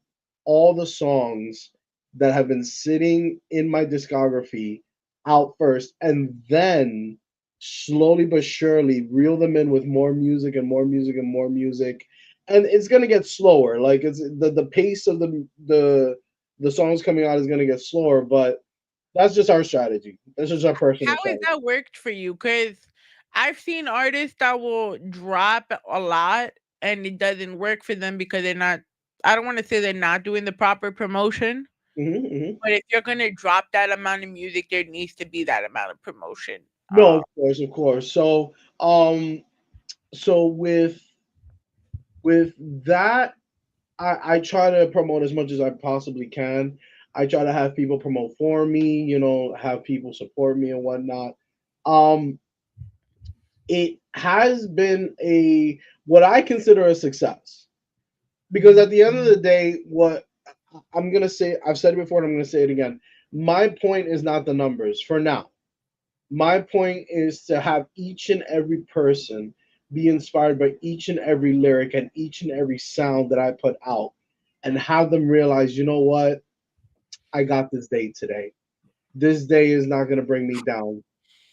all the songs that have been sitting in my discography out first, and then slowly but surely reel them in with more music and more music and more music. And it's gonna get slower. Like it's the pace of the songs coming out is gonna get slower, but that's just our strategy. That's just our personal strategy. How has that worked for you? Because I've seen artists that will drop a lot and it doesn't work for them because they're not, I don't want to say they're not doing the proper promotion. But if you're gonna drop that amount of music, there needs to be that amount of promotion. No, of course. So with that, I try to promote as much as I possibly can. I try to have people promote for me, have people support me and whatnot. It has been what I consider a success, because at the end of the day, what I'm gonna say, I've said it before and I'm gonna say it again. My point is not the numbers for now. My point is to have each and every person be inspired by each and every lyric and each and every sound that I put out, and have them realize, you know what? I got this day today. This day is not going to bring me down.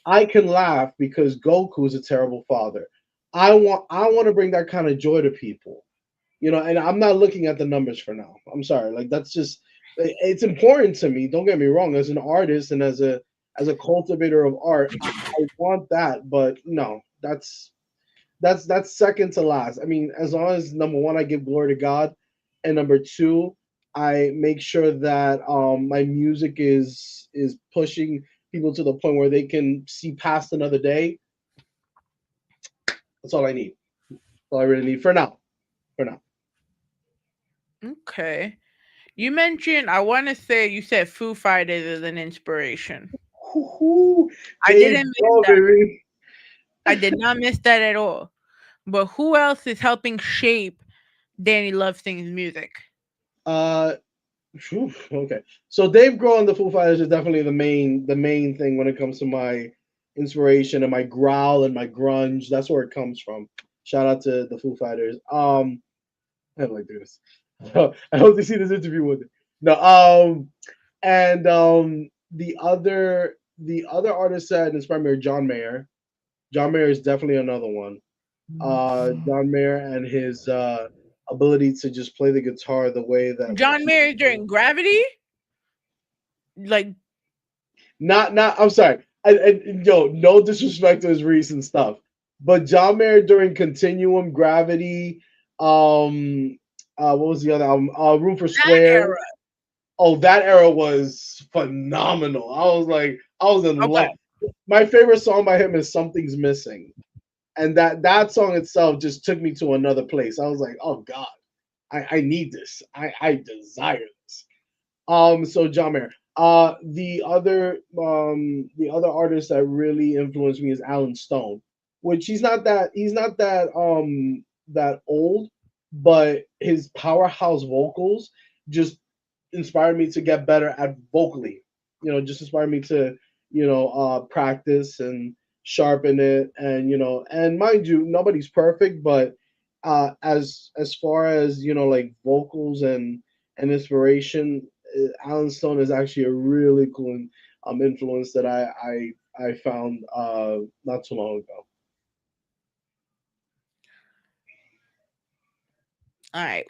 I can laugh because Goku is a terrible father. I want to bring that kind of joy to people. You know, and I'm not looking at the numbers for now. I'm sorry. Like that's just it's important to me. Don't get me wrong. As an artist and as a cultivator of art, I want that. But no, that's second to last. I mean, as long as number one, I give glory to God, and number two, I make sure that my music is pushing people to the point where they can see past another day. That's all I need. That's all I really need for now. For now. Okay. You mentioned, I want to say, you said Foo Fighters as an inspiration. Woo-hoo. I Dave didn't miss Grohl, that. baby. I did not miss that at all. But who else is helping shape Danny Love Sings music? Uh, Phew, okay. So Dave Grohl and the Foo Fighters is definitely the main thing when it comes to my inspiration and my growl and my grunge. That's where it comes from. Shout out to the Foo Fighters. I don't like this. I hope they see this interview with it. No, and the other artist that inspired me are John Mayer. John Mayer is definitely another one. John Mayer and his ability to just play the guitar the way that like John Mayer during Gravity? Like, not I'm sorry. Yo, no disrespect to his recent stuff. But John Mayer during Continuum, Gravity, what was the other album? Room for that Square. era. Oh, that era was phenomenal. I was like, I was in Okay. love. My favorite song by him is Something's Missing. And that song itself just took me to another place. I was like, oh God, I need this. I desire this. So John Mayer. The other artist that really influenced me is Alan Stone, which he's not that old, but his powerhouse vocals just inspired me to get better at vocally. You know, just inspired me to practice and sharpen it, and and mind you, nobody's perfect, but as far as like vocals and inspiration, Alan Stone is actually a really cool influence that I found not too long ago. All right.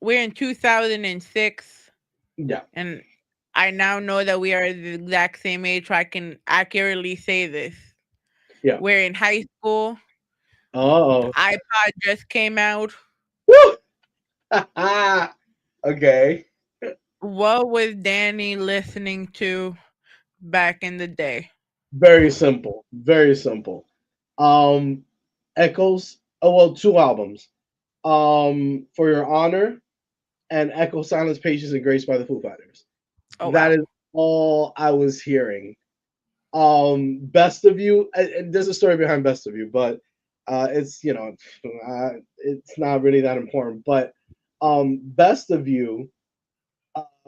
We're in 2006, Yeah, and I now know that we are the exact same age, so I can accurately say this. yeah. We're in high school. The Oh, iPod just came out. woo! Okay. What was Danny listening to back in the day? Very simple. Very simple. Um, Echoes. Oh well, two albums. For Your Honor and Echo, Silence, Patience, and Grace by the Foo Fighters. Oh, That wow. is all I was hearing. Best of You. And there's a story behind Best of You, but it's it's not really that important. But Best of You.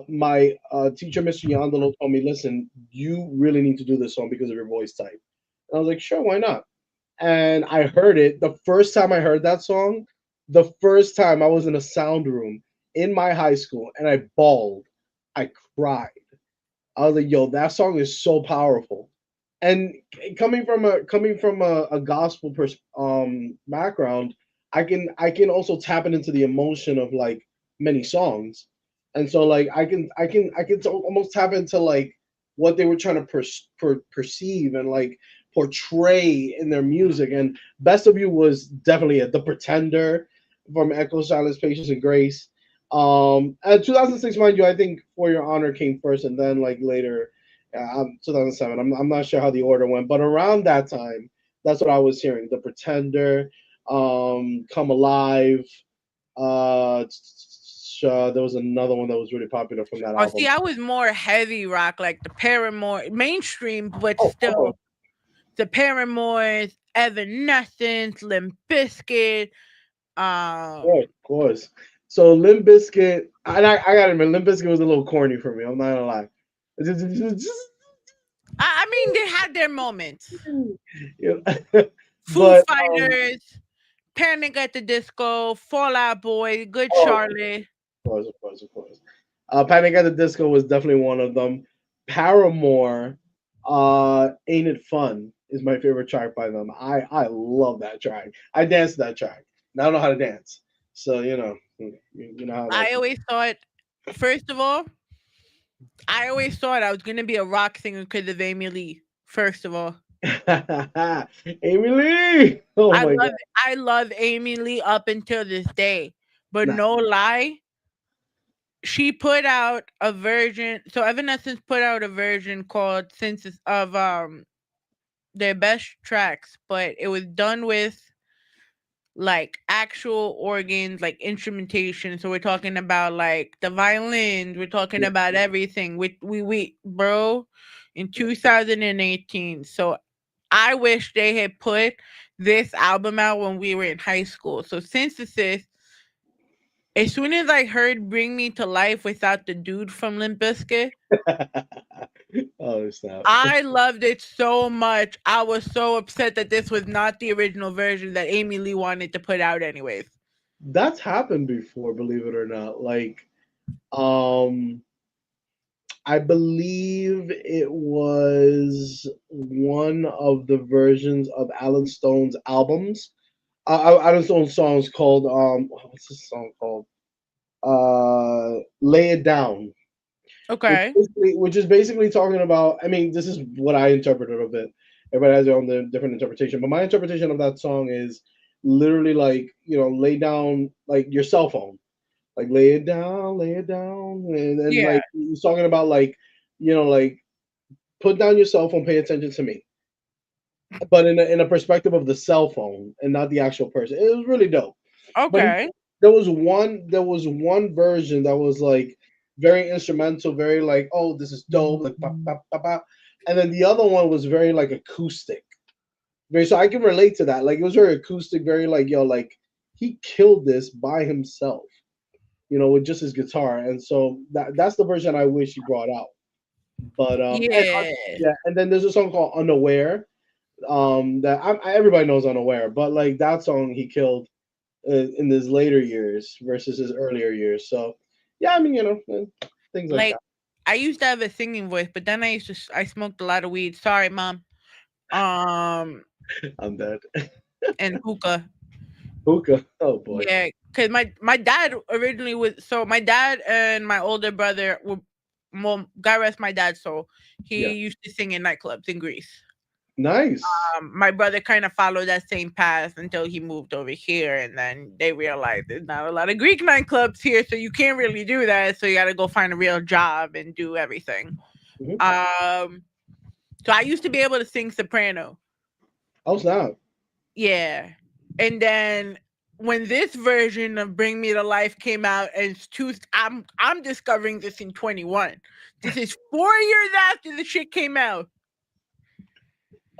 My teacher, Mr. Yandalo, told me, "Listen, you really need to do this song because of your voice type." And I was like, "Sure, why not?" And I heard it the first time I heard that song. The first time I was in a sound room in my high school, and I bawled. I cried. I was like, "Yo, that song is so powerful." And coming from a gospel background, I can also tap it into the emotion of like many songs, and so like I can almost tap into like what they were trying to perceive and like portray in their music. And Best of You was definitely it. The Pretender from Echo, Silence, Patience, and Grace. And 2006, mind you, I think For Your Honor came first, and then like later 2007. I'm not sure how the order went, but around that time, that's what I was hearing. The Pretender, Come Alive. There was another one that was really popular from that Oh, see, album. I was more heavy rock, like the Paramore, mainstream, but Oh, oh, still the Paramours, Evanescence, Limp Bizkit. of course. So Limp Bizkit, and I gotta admit, Limp Bizkit was a little corny for me. I'm not gonna lie. I mean, they had their moments. Yeah. Foo But Fighters, Panic at the Disco, Fall Out Boy, Good oh, Charlotte. of course. Panic at the Disco was definitely one of them. Paramore, Ain't It Fun is my favorite track by them. I love that track. I dance to that track. Now I don't know how to dance. So you know how that. I always thought, first of all, I always thought I was gonna be a rock singer because of Amy Lee. First of all, Amy Lee. Oh I my love god. I love Amy Lee up until this day. But Nah. no lie, she put out a version. So Evanescence put out a version called "Census" of their best tracks, but it was done with like actual organs, like instrumentation. So we're talking about like the violins, we're talking Yeah. about everything. We bro in 2018. So I wish they had put this album out when we were in high school. So Synthesis, as soon as I heard Bring Me to Life without the dude from Limp Bizkit, Oh snap. I loved it so much. I was so upset that this was not the original version that Amy Lee wanted to put out anyways. That's happened before, believe it or not. Like, um, I believe it was one of the versions of Alan Stone's albums. Alan Stone's songs called what's this song called? Lay It Down, Okay. which is basically talking about. I mean, this is what I interpreted of it. Everybody has their own different interpretation, but my interpretation of that song is literally like lay down like your cell phone, like lay it down, and Yeah. like he's talking about like like put down your cell phone, pay attention to me, but in a perspective of the cell phone and not the actual person. It was really dope. But Okay. there was one version that was like very instrumental, very like, oh, this is dope, like ba, ba, ba, ba. And then the other one was very like acoustic. Very, so I can relate to that. Like it was very acoustic, very like, yo, like he killed this by himself, with just his guitar. And so that's the version I wish he brought out. But Yeah. yeah, and then there's a song called Unaware, that everybody knows Unaware, but like that song he killed in his later years versus his earlier years. So yeah, I mean, things like Like that. I used to have a singing voice, but then I smoked a lot of weed. Sorry, mom. Um I'm dead. and hookah. Hookah. Oh boy. Yeah, because my dad originally was, so my dad and my older brother were, well, God rest my dad soul. Yeah. He used to sing in nightclubs in Greece. Nice. My brother kind of followed that same path until he moved over here, and then they realized there's not a lot of Greek nightclubs here, so you can't really do that. So you got to go find a real job and do everything. Mhm. So I used to be able to sing soprano. Oh snap. Yeah. And then when this version of Bring Me to Life came out, and I'm discovering this in 21. This is 4 years after the shit came out.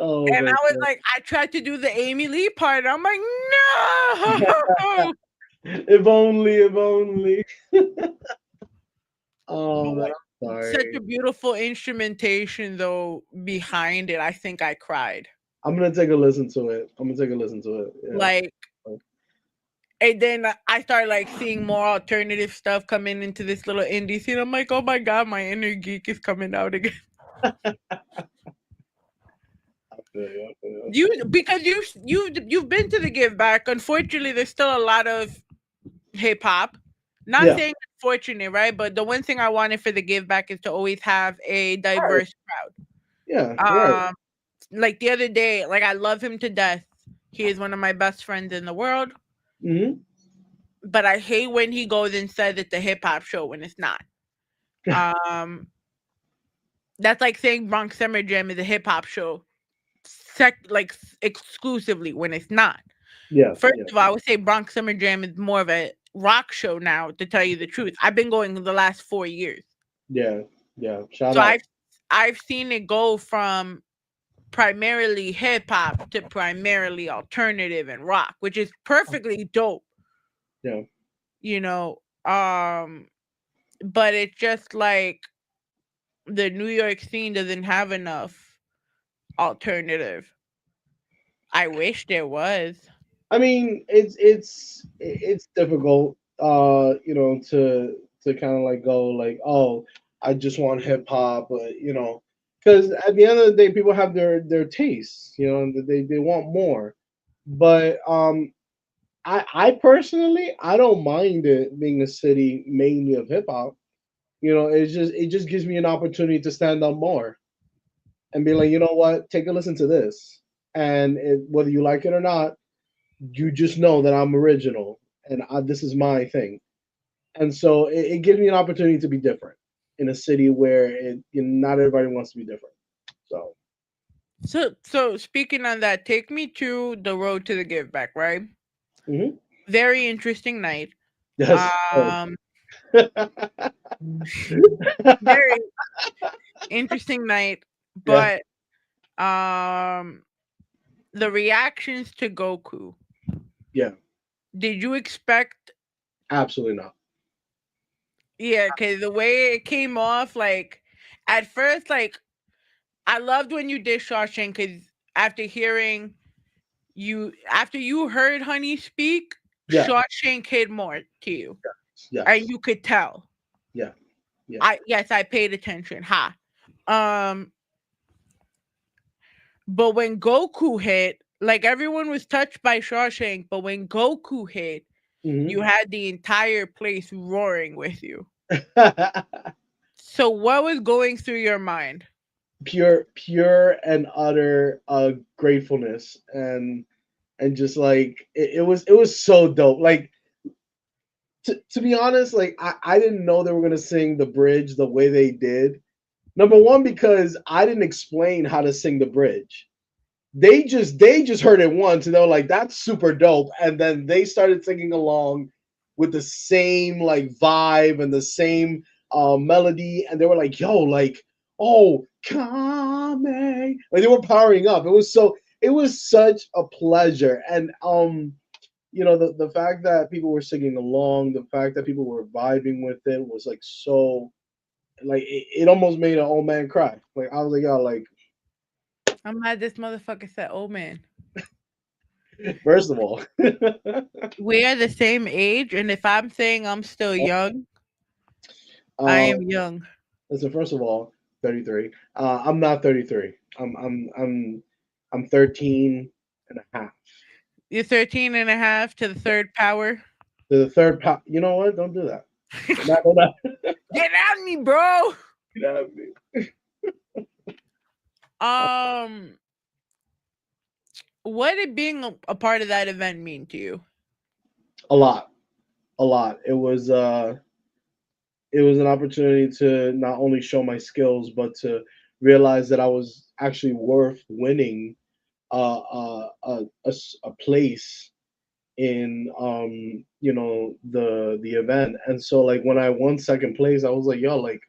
Oh And I my was like, I tried to do the Amy Lee part. I'm like, no. god. If only, if only. Oh man, But I'm such sorry. a beautiful instrumentation though behind it. I think I cried. I'm gonna take a listen to it. I'm gonna take a listen to it. Yeah. Like, and then I started like seeing more alternative stuff coming into this little indie scene. I'm like, oh my god, my inner geek is coming out again. Yeah, You, because you've been to the Giveback. Unfortunately, there's still a lot of hip hop. Not yeah. saying unfortunate, right? But the one thing I wanted for the Giveback is to always have a diverse Yeah. Right. crowd. Like the other day, like I love him to death. He is one of my best friends in the world. Hmm. But I hate when he goes and says it's a hip hop show when it's not. Um, that's like saying Bronx Summer Jam is a hip hop show, exclusively when it's not. Yeah. First Yeah. of all, I would say Bronx Summer Jam is more of a rock show now. To tell you the truth, I've been going the last 4 years, Yeah. Yeah. Shout so out. I've seen it go from primarily hip hop to primarily alternative and rock, which is perfectly dope. Yeah. You know, but it's just like the New York scene doesn't have enough alternative. I wish there was. I mean, it's difficult, to kind of like go like, oh, I just want hip hop, but because at the end of the day, people have their tastes, and they want more. But I personally, I don't mind it being a city mainly of hip hop. It just gives me an opportunity to stand up more and be like, you know what, take a listen to this, and whether you like it or not, you just know that I'm original and this is my thing. And so it gives me an opportunity to be different in a city where not everybody wants to be different. So So speaking on that, take me to the road to the give back, right? mhm. Very interesting night. Yes. Um, very interesting night, Yeah, but um, the reactions to Goku. yeah, Did you expect? absolutely not. Yeah, because the way it came off, like at first, like I loved when you did Shawshank, because after hearing after you heard Honey speak, Yeah, Shawshank hit more to you, and yes, you could tell. yeah, yeah. I paid attention. Ha. Um, but when Goku hit, like everyone was touched by Shawshank, but when Goku hit, Hmm. you had the entire place roaring with you. So what was going through your mind? Pure and utter gratefulness, and just like it was so dope. Like to be honest, like I didn't know they were gonna sing the bridge the way they did. Number one, because I didn't explain how to sing the bridge. They just heard it once and they were like, that's super dope. And then they started singing along with the same like vibe and the same melody. And they were like, yo, like, oh, Kame. Like they were powering up. It was such a pleasure. And the fact that people were singing along, the fact that people were vibing with it was like so like it almost made an old man cry. Like I was like, yo, like, I'm mad this motherfucker said, "Oh man, first of all, we are the same age, and if I'm saying I'm still young, I um, am young." listen, first of all, 33. I'm not 33. I'm 13 and a half. You're 13 and a half to the third power. The third You know what? Don't do that. Not, not, Get out of me, bro. not, Um, what did being a part of that event mean to you? a lot, a lot. It was an opportunity to not only show my skills, but to realize that I was actually worth winning a place in the event. And so like when I won second place, I was like, yo, like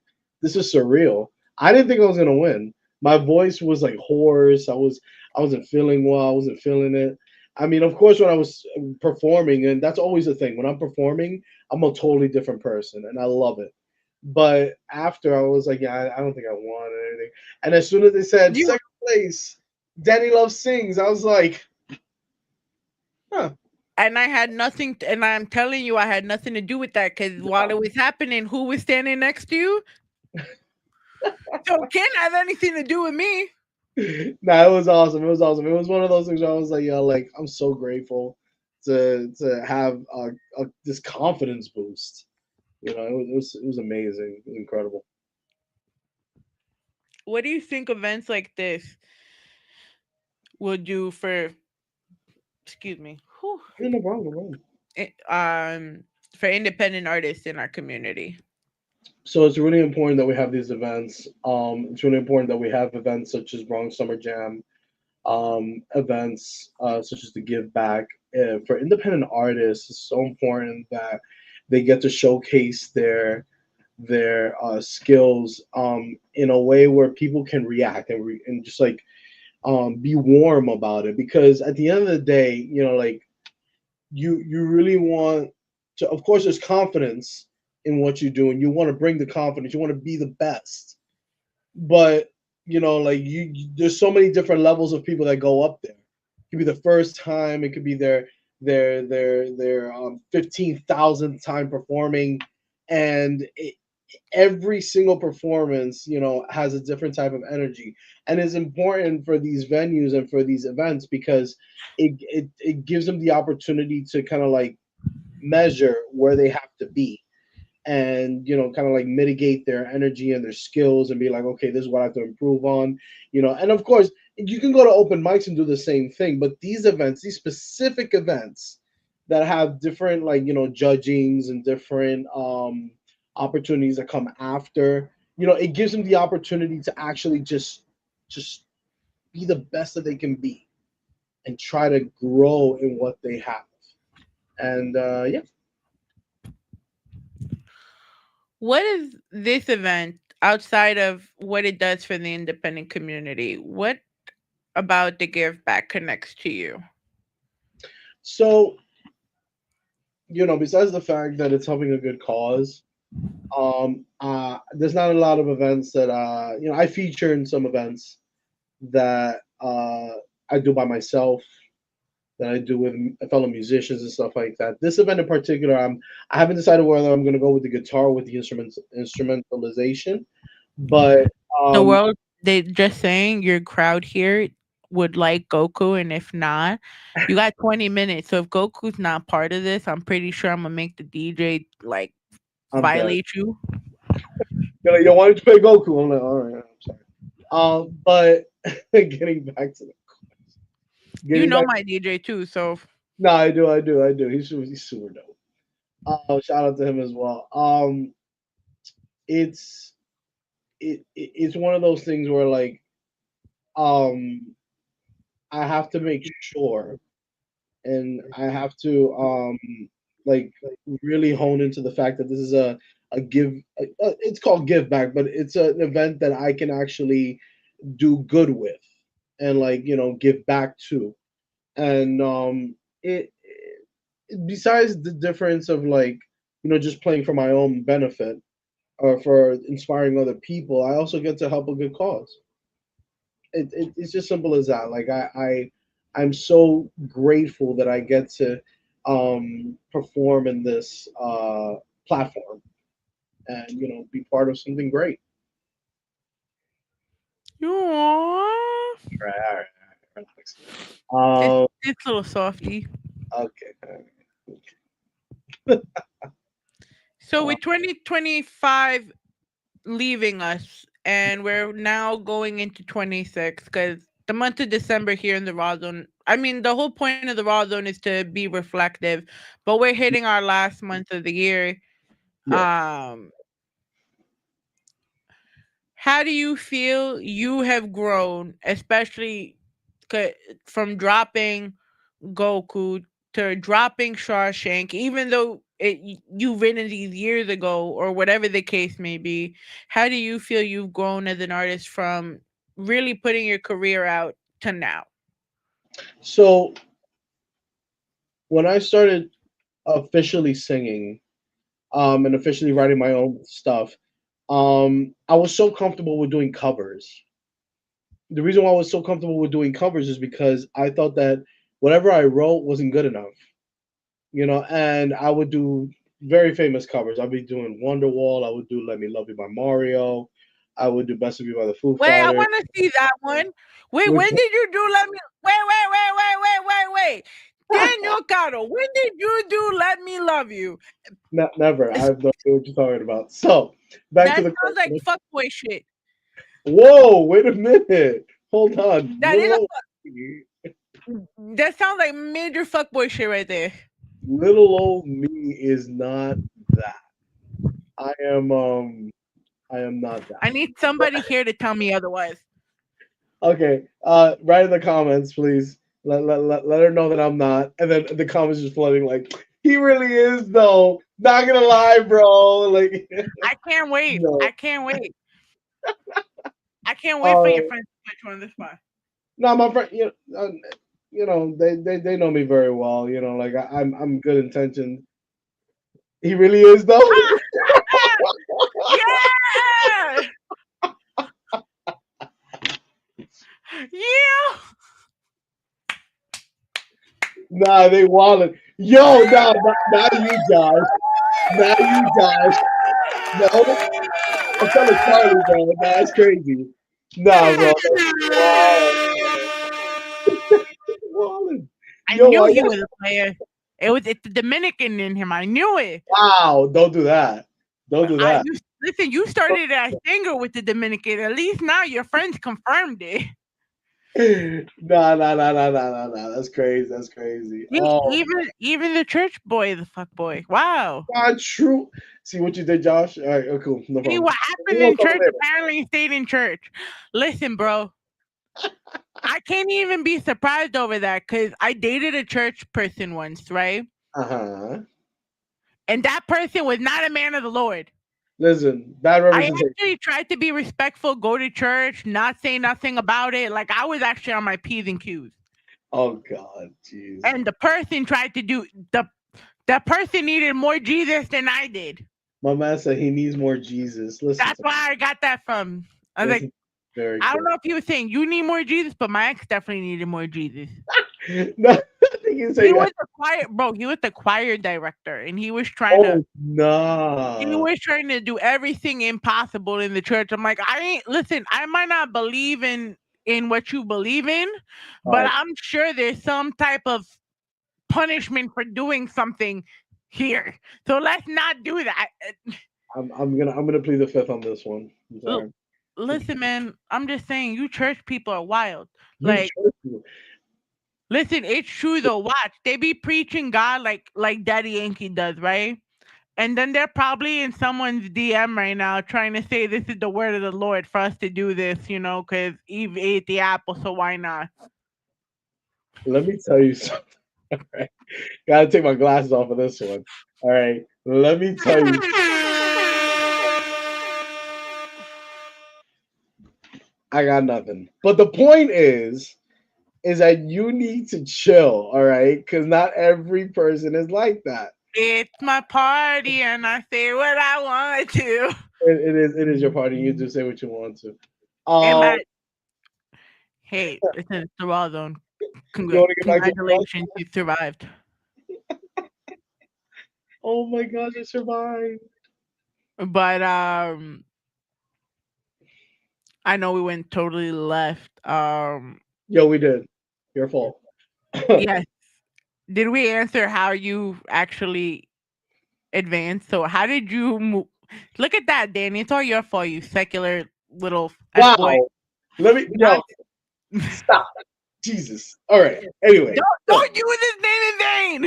this is surreal. I didn't think I was gonna win. My voice was like hoarse. I wasn't feeling well. I wasn't feeling it. I mean, of course, when I was performing, and that's always the thing. When I'm performing, I'm a totally different person, and I love it. But after, I was like, yeah, I don't think I won or anything. And as soon as they said You second place, Danny Love Sings, I was like, huh. and I had nothing, and I'm telling you, I had nothing to do with that because while it was happening, who was standing next to you? So it can't have anything to do with me. Nah, it was awesome. It was awesome. It was one of those things where I was like, yo, like I'm so grateful to have this confidence boost. It was amazing. It was incredible. What do you think events like this will do for? Excuse me. Whew, Yeah, no problem, no problem. eh, um, for independent artists in our community. So it's really important that we have these events. It's really important that we have events such as Bronx Summer Jam, events such as the Giveback. For independent artists, it's so important that they get to showcase their skills in a way where people can react and just like be warm about it. Because at the end of the day, like you really want to. Of course, there's confidence in what you do, and you want to bring the confidence. You want to be the best, but like there's so many different levels of people that go up there. It could be the first time. It could be their 15,000th time performing, and every single performance, has a different type of energy, and it's important for these venues and for these events because it gives them the opportunity to kind of like measure where they have to be, and kind of like mitigate their energy and their skills and be like, okay, this is what I have to improve on. And of course you can go to open mics and do the same thing, but these events, these specific events that have different, like, judgings and different opportunities that come after, it gives them the opportunity to actually just be the best that they can be and try to grow in what they have. And yeah. What is this event outside of what it does for the independent community? What about the Give Back connects to you? So, besides the fact that it's helping a good cause, there's not a lot of events that I feature in some events that I do by myself, that I do with fellow musicians and stuff like that. This event in particular, I haven't decided whether I'm going to go with the guitar with the instrumentalization, but The um, world, they just saying your crowd here would like Goku, and if not, you got 20 minutes. So if Goku's not part of this, I'm pretty sure I'm gonna make the DJ like I'm dead. violate you. They're like, yo, why don't you play Goku? I'm like, all right, I'm sorry. But getting back to the You getting know back. my DJ too, so No, I do. He's super dope. Shout out to him as well. It's it's one of those things where like um I have to make sure, and I have to like really hone into the fact that this is a give. It's called Give Back, but it's an event that I can actually do good with, and like give back to, and it besides the difference of like just playing for my own benefit or for inspiring other people, I also get to help a good cause. It's just simple as that. Like I'm so grateful that I get to perform in this platform and be part of something great. Aw. All right, relax. this Um, this little softy. okay. So Uh, with 2025 leaving us, and we're now going into 26 because the month of December here in the raw zone. I mean, the whole point of the raw zone is to be reflective, but we're hitting our last month of the year. yeah. Um, how do you feel you have grown, especially c- from dropping Goku to dropping Shawshank, even though you've written these years ago or whatever the case may be? How do you feel you've grown as an artist from really putting your career out to now? So when I started officially singing, and officially writing my own stuff, I was so comfortable with doing covers. The reason why I was so comfortable with doing covers is because I thought that whatever I wrote wasn't good enough, and I would do very famous covers. I'd be doing Wonderwall. I would do Let Me Love You by Mario. I would do Best of You by the Foo Wait, I Fighters. want to see that one. Wait, Which when did you do Let Me? Wait. Daniel Cotto, when did you do Let Me Love You? never. I have no idea what you're talking about. So back to That the sounds like question. fuckboy shit. Whoa, wait a minute. Hold on. That is that sounds like major fuckboy shit right there. Little old me is not that. I am not that. I need somebody here to tell me otherwise. Okay. Write in the comments, please. Let her know that I'm not. And then the comments just flooding like he really is though. Not gonna lie, bro. Like I can't wait. no. I can't wait. I can't wait for your Uh, friends to put you on the spot. no, my friend, they know me very well. Like I'm good intentioned. He really is though. Yeah! Yeah! Nah, they wallet. Yo, nah, now you guys. Now you guys. No, I'm telling Charlie, bro. Nah, that's crazy. Nah, bro. That's wild. Wild. I Yo, knew he was a player. It's the Dominican in him. I knew it. wow. Don't do that. Don't do that. Listen, you started as singer with the Dominican. At least now your friends confirmed it. Nah, nah, nah, nah, nah, nah, nah. That's crazy. That's crazy. Oh, Even the church boy, the fuck boy. Wow. God, true. See what you did, Josh? All right, oh, cool. No See problem. what We happened will in cover church later. apparently stayed in church. Listen, bro. I can't even be surprised over that because I dated a church person once, right? Uh-huh. And that person was not a man of the Lord. Listen, bad I representation. actually tried to be respectful, go to church, not say nothing about it. Like I was actually on my P's and Q's. Oh, God. Jeez. And the person tried to do the person needed more Jesus than I did. My man said he needs more Jesus. Listen That's to why I got that from. I was listen like, very I don't good. know if he was saying you need more Jesus, but my ex definitely needed more Jesus. No, I think you say He that. was the choir, bro. He was the choir director, and he was trying to. Oh, He nah. was trying to do everything impossible in the church. I'm like, I ain't listen. I might not believe in what you believe in, All but right. I'm sure there's some type of punishment for doing something here. So let's not do that. I'm gonna plead the fifth on this one. I'm L- sorry. Listen, man. I'm just saying, you church people are wild. You Like, church people. listen, it's true though. Watch, they be preaching God like Daddy Yankee does, right? And then they're probably in someone's DM right now trying to say this is the word of the Lord for us to do this, because Eve ate the apple, so why not? Let me tell you something. All right. Gotta take my glasses off of this one. All right. Let me tell you. I got nothing. But the point is that you need to chill, all right? Because not every person is like that. It's my party and I say what I want to. It is your party. You do say what you want to. And Um, hey, listen, it's the Rawrrzone. you want to get back to the Congratulations, you survived. Oh my gosh, I survived. But I know we went totally left. Yo, we did. Your fault. Yes. Did we answer how you actually advanced? So how did you move? Look at that, Danny. It's all your fault, you secular little F boy. Wow. Let me Not- stop. Jesus. All right. Anyway. Don't use his name in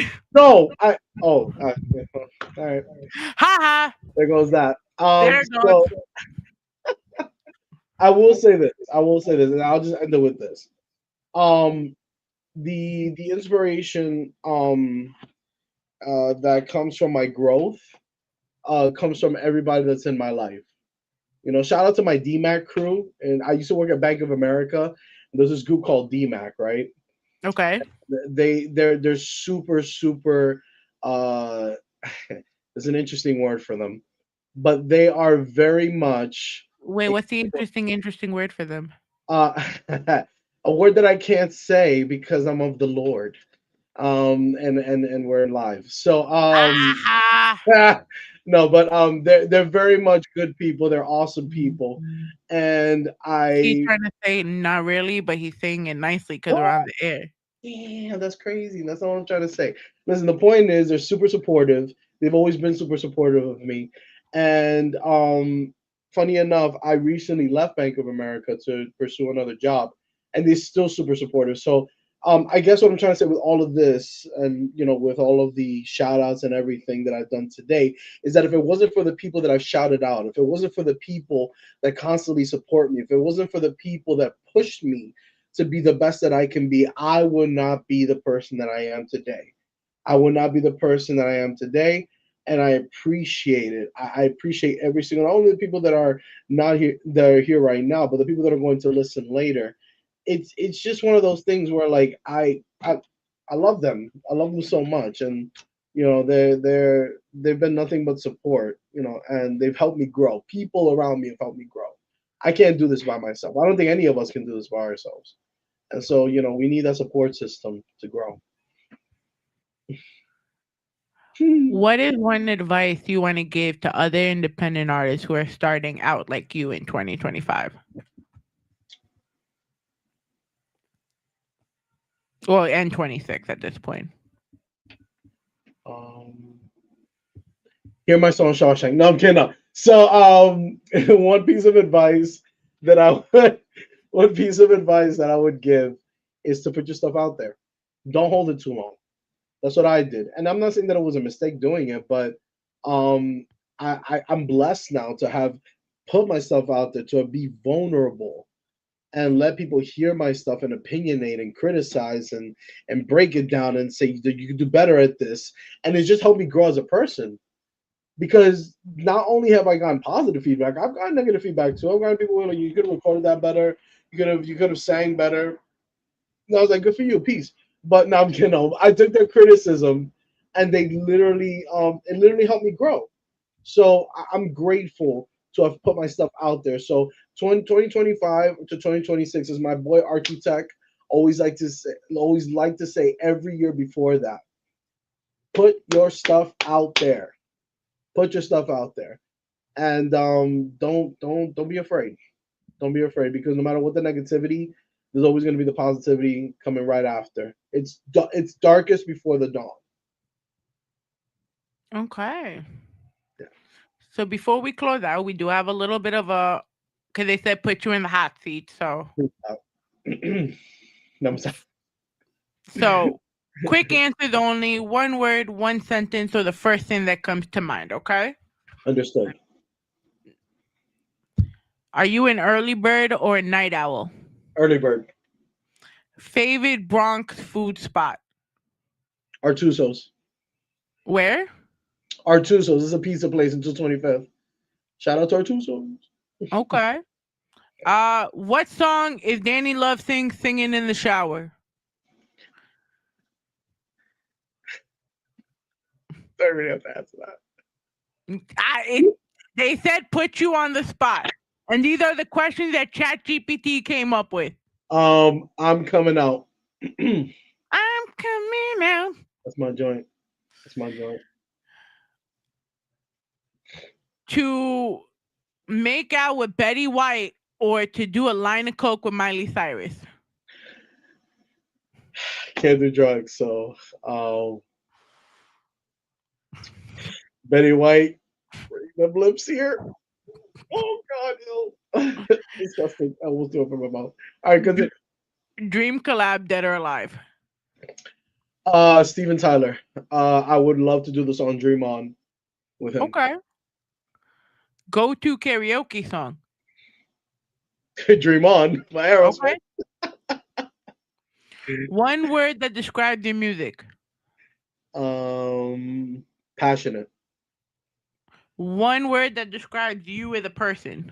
vain. No, yeah, all right. Ha ha. There goes that. There it goes. So I will say this. And I'll just end it with this. Um, the inspiration that comes from my growth comes from everybody that's in my life. Shout out to my DMAC crew, and I used to work at Bank of America. There's this group called DMAC, right? Okay. They're super. Uh, there's an interesting word for them, but they are very much Wait, what's the interesting word for them? uh, a word that I can't say because I'm of the Lord. And we're live. So Ah, no, but they're very much good people. They're awesome people, and he's I trying to say not really, but he's saying it nicely because we're on the air. yeah, that's crazy. That's not what I'm trying to say. Listen, the point is they're super supportive. They've always been super supportive of me. And funny enough, I recently left Bank of America to pursue another job, and they're still super supportive. So I guess what I'm trying to say with all of this and with all of the shout outs and everything that I've done today is that if it wasn't for the people that I've shouted out, if it wasn't for the people that constantly support me, if it wasn't for the people that pushed me to be the best that I can be, I would not be the person that I am today. I would not be the person that I am today. And I appreciate it. I appreciate every single, not only the people that are not here, that are here right now, but the people that are going to listen later. It's just one of those things where like I love them. I love them so much, and they've been nothing but support. And they've helped me grow. People around me have helped me grow. I can't do this by myself. I don't think any of us can do this by ourselves. And so, we need that support system to grow. What is one advice you want to give to other independent artists who are starting out like you in 2025? Well, and 26 at this point. Um, Hear my song Shawshank. No, I'm kidding. No. So, one piece of advice that I would, one piece of advice that I would give is to put your stuff out there. Don't hold it too long. That's what I did, and I'm not saying that it was a mistake doing it, but um, I'm blessed now to have put myself out there, to be vulnerable and let people hear my stuff and opinionate and criticize and break it down and say that you can do better at this, and it just helped me grow as a person. Because not only have I gotten positive feedback, I've gotten negative feedback too. I've gotten people who are like, you could have recorded that better, you could have sang better. And I was like, good for you, peace. But now I took their criticism and they literally it literally helped me grow. So I'm grateful to have put my stuff out there. So 2025 to 2026 is my boy Architect always like to say every year before that. Put your stuff out there. Put your stuff out there. And don't be afraid. Don't be afraid, because no matter what the negativity, there's always going to be the positivity coming right after. It's darkest before the dawn. Okay. Yeah. So before we close out, we do have a little bit of a, because they said put you in the hot seat. So, No, I'm sorry. so quick answers only. One word, one sentence, or the first thing that comes to mind. Okay. Understood. Are you an early bird or a night owl? Early bird. Favorite Bronx food spot? Artuso's. Where? Artuso's. This is a pizza place until 25th. Shout out to Artuso's. Okay. What song is DannyLoveSings singing in the shower? I really have to answer They said put you on the spot, and these are the questions that ChatGPT came up with. that. I'm coming out. I'm coming out. That's my joint. That's my joint. To make out with Betty White or to do a line of coke with Miley Cyrus? Can't do drugs, so Betty White, the lips here. Oh God, ew. Disgusting. I almost do it from my mouth. All right, continue. Dream collab, dead or alive? Steven Tyler. I would love to do the song "Dream On" with him. Okay. Go to karaoke song. "Dream On" by Aerosmith. Okay. One word that describes your music. Passionate. One word that describes you as a person.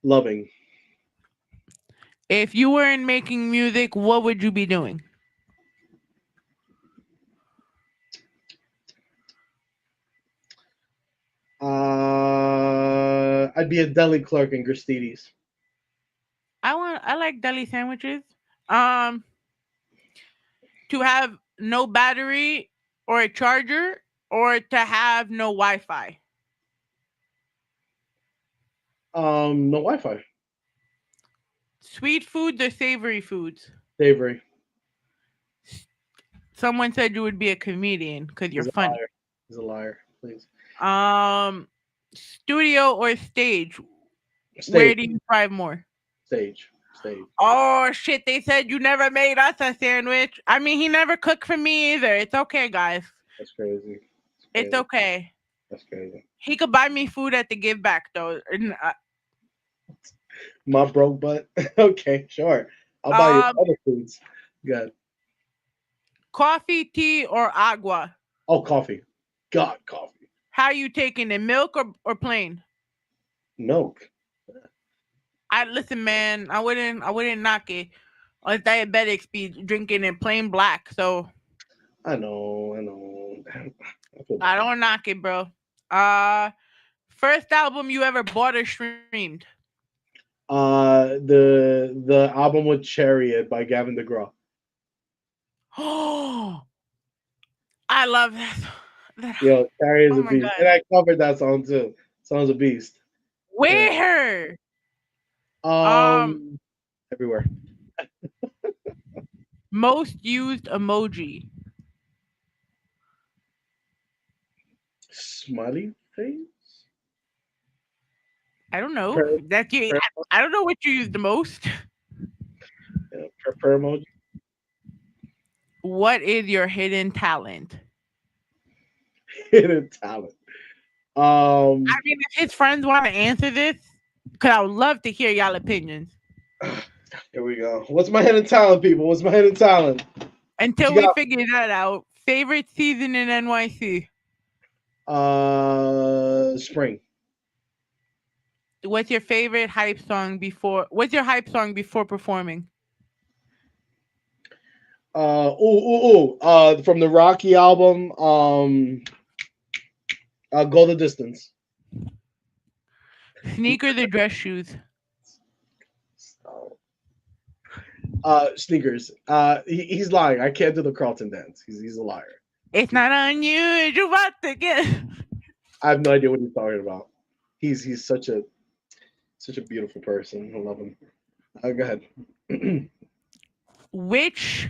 Loving. If you weren't making music, what would you be doing? I'd be a deli clerk in Gristedes. I like deli sandwiches. To have no battery or a charger, or to have no Wi-Fi. No Wi-Fi. Sweet foods or savory foods? Savory. Someone said you would be a comedian because you're He's a funny. liar. He's a liar. Please. Studio or stage? Stage. Where do you thrive more? Stage. Oh shit! They said you never made us a sandwich. I mean, he never cooked for me either. It's okay, guys. That's crazy. It's okay. That's crazy. He could buy me food at the Giveback though. My broke butt. Okay, sure. I'll buy you other foods. Good. Coffee, tea, or agua? Oh, coffee. God, coffee. How you taking it? Milk or plain? Milk. Listen, man. I wouldn't knock it. Us diabetics be drinking it plain black. So I know. I don't knock it, bro. First album you ever bought or streamed? The album with Chariot by Gavin DeGraw. Oh, I love that. Yo, Carrie is Oh a my beast, and god. I covered that song too. Song's a beast. Yeah. Where? Um, Um, everywhere. most used emoji. Smiley face. I don't know. Per, That you. per, I don't know what you use the most. per emoji. What is your hidden talent? Hidden talent. I Um, mean, if his friends want to answer this, because I would love to hear y'all opinions. here we go. What's my hidden talent, people? What's my hidden talent? What Until you we got? figure that out. Favorite season in NYC? Spring. What's your favorite hype song before? What's your hype song before performing? From the Rocky album. Go the distance. Sneakers or dress shoes? Sneakers. He's lying. I can't do the Carlton dance. He's a liar. It's not unusual to get. I have no idea what he's talking about. He's such a beautiful person. I love him. Go ahead. Which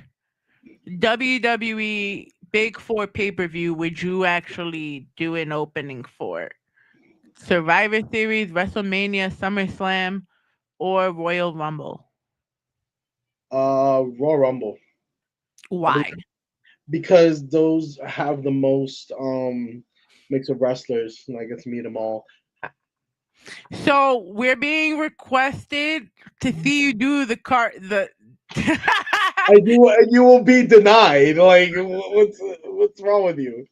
WWE Big Four pay per view would you actually do an opening for? Survivor Series, WrestleMania, SummerSlam, or Royal Rumble? Royal Rumble. I believe Why? because those have the most mix of wrestlers, and I get to meet them all. So we're being requested to see you do the. And you will be denied. Like, what's wrong with you?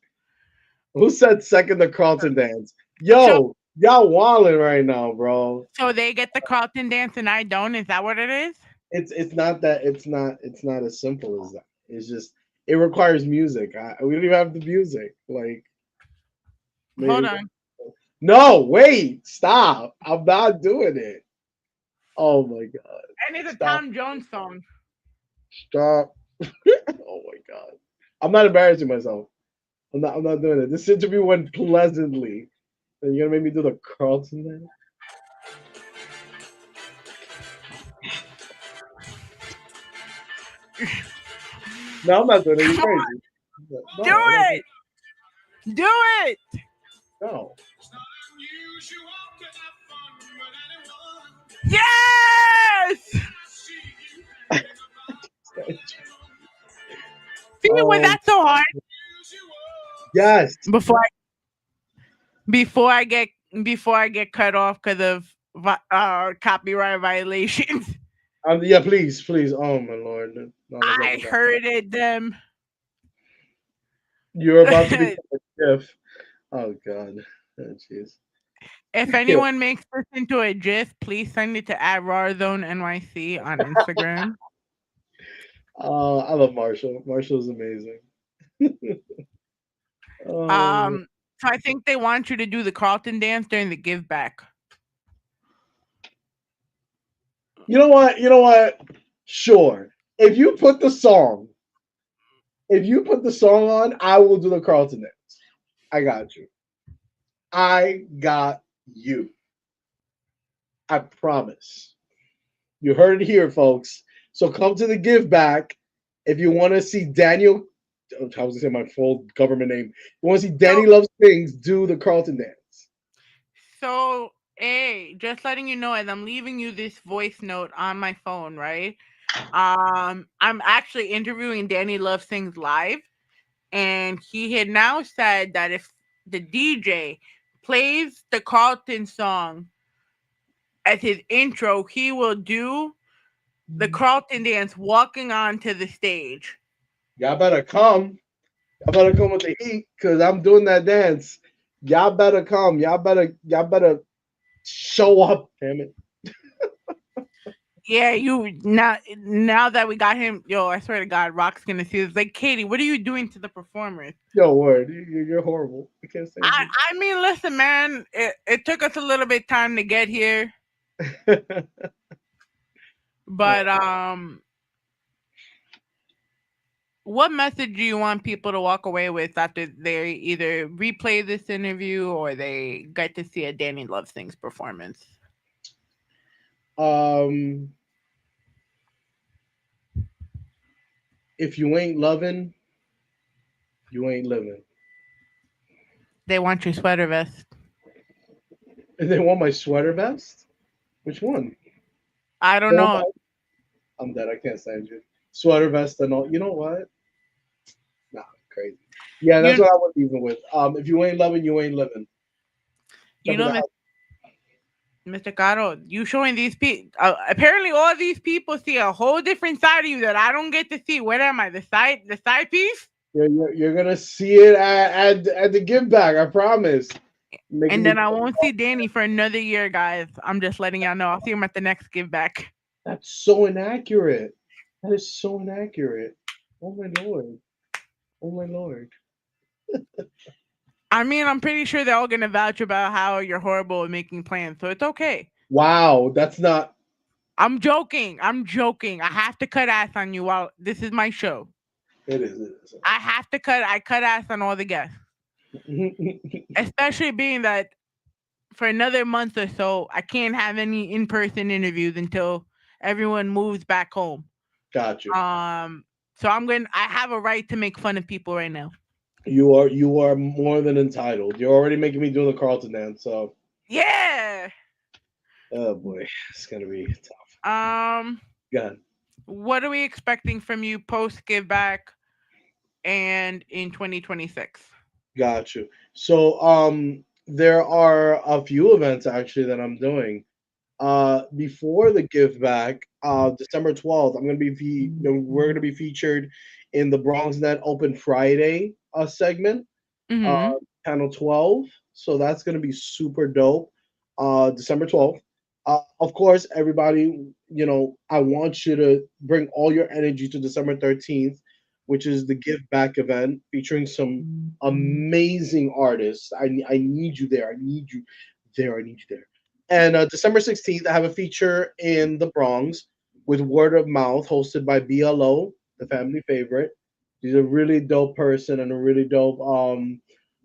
Who said second the Carlton dance? so Yo, y'all wilding right now, bro. so they get the Carlton dance and I don't. Is that what it is? It's not that it's not as simple as that. It's just it requires music. We don't even have the music. Like, Hold maybe on. no, wait, stop. I'm not doing it. Oh my god. And it's a Stop. Tom Jones song. Stop. Oh my god. I'm not embarrassing myself. I'm not doing it. This interview went pleasantly. And you're gonna make me do the Carlton dance? No, I'm not doing it. You're Come crazy. on, No, do I'm not doing it. Do it. no. Yes. See, was Um, that so hard? yes. Before I, before I get before I get cut off because of copyright violations, Yeah, please, please. Oh my lord. No, let's not I do that. hurted them. You're about to become a GIF. Oh god. Oh, jeez. If Yeah. anyone makes this into a GIF, please send it to @Rawrrzone NYC on Instagram. I love Marshall. Marshall's amazing. Oh, So I think they want you to do the Carlton dance during the Giveback. you know what? You know what? Sure. If you put the song on, I will do the Carlton dance. I got you. I got you. I promise. You heard it here, folks. So come to the give back if you want to see Daniel. I was gonna say my full government name. You want to see Danny Loves Things do the Carlton dance. So, hey, just letting you know, as I'm leaving you this voice note on my phone, right? I'm actually interviewing DannyLoveSings live, and he had now said that if the DJ plays the Carlton song as his intro, he will do the Carlton dance walking onto the stage. Y'all better come. Y'all better come with the heat because I'm doing that dance. Y'all better come. Y'all better show up. Damn it. Yeah, you now that we got him, yo, I swear to God, Rock's gonna see this. Like, Katie, what are you doing to the performers? Yo, word. You're horrible. I can't say I mean, listen, man, it took us a little bit time to get here, but what message do you want people to walk away with after they either replay this interview or they get to see a Danny Love Sings performance? Um, if you ain't loving, you ain't living. They want your sweater vest. And they want my sweater vest. Which one? I don't Oh know. my, I'm dead. I can't stand you. Sweater vest and all. You know what? Nah, crazy. Yeah, that's You what I was leaving with. If you ain't loving, you ain't living. you Except for know, the house. Mr. Caro, you showing these people. Apparently, all these people see a whole different side of you that I don't get to see. What am I? The side piece? You're gonna see it at the give back. I promise. Making And me. then I won't see Danny for another year, guys. I'm just letting y'all know. I'll see him at the next give back. That's so inaccurate. That is so inaccurate. Oh my lord. Oh my lord. I mean, I'm pretty sure they're all gonna vouch about how you're horrible at making plans, so it's okay. Wow, that's not. I'm joking. I'm joking. I have to cut ass on you while this is my show. It is. It is. I have to cut. I cut ass on all the guests, especially being that for another month or so, I can't have any in-person interviews until everyone moves back home. Got you. So I have a right to make fun of people right now. You are more than entitled. You're already making me do the Carlton dance. So, Yeah. oh boy, it's gonna be tough. Um. Go ahead. What are we expecting from you post give back and in 2026? Got you. So, there are a few events actually that I'm doing. Before the give back, December 12th, we're gonna be featured in the Bronx Net Open Friday segment, uh, Mm-hmm. panel 12. So that's gonna be super dope. December 12th. Of course, everybody, I want you to bring all your energy to December 13th, which is the Give Back event featuring some amazing artists. I need you there. I need you there. I need you there. And December 16th, I have a feature in the Bronx with Word of Mouth, hosted by BLO, the family favorite. He's a really dope person and a really dope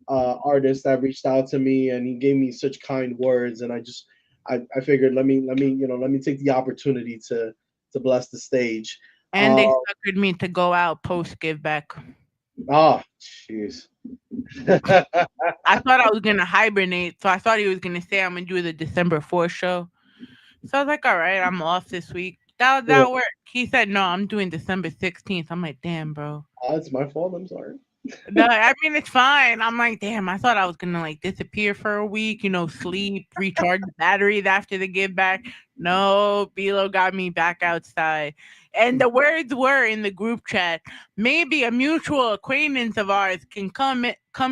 artist that reached out to me, and he gave me such kind words. And I figured let me take the opportunity to bless the stage. And Uh, they suckered me to go out post give back. Jeez. I thought I was gonna hibernate, so I thought he was gonna say I'm gonna do the December 4th show. So I was like, all right, I'm off this week. Yeah. That'll work. He said no, I'm doing December 16th. I'm like, damn, bro. It's my fault. I'm sorry. No, I mean it's fine. I'm like, damn, I thought I was gonna like disappear for a week, sleep, recharge the batteries after the give back. No, Bilo got me back outside. And the words were in the group chat, maybe a mutual acquaintance of ours can come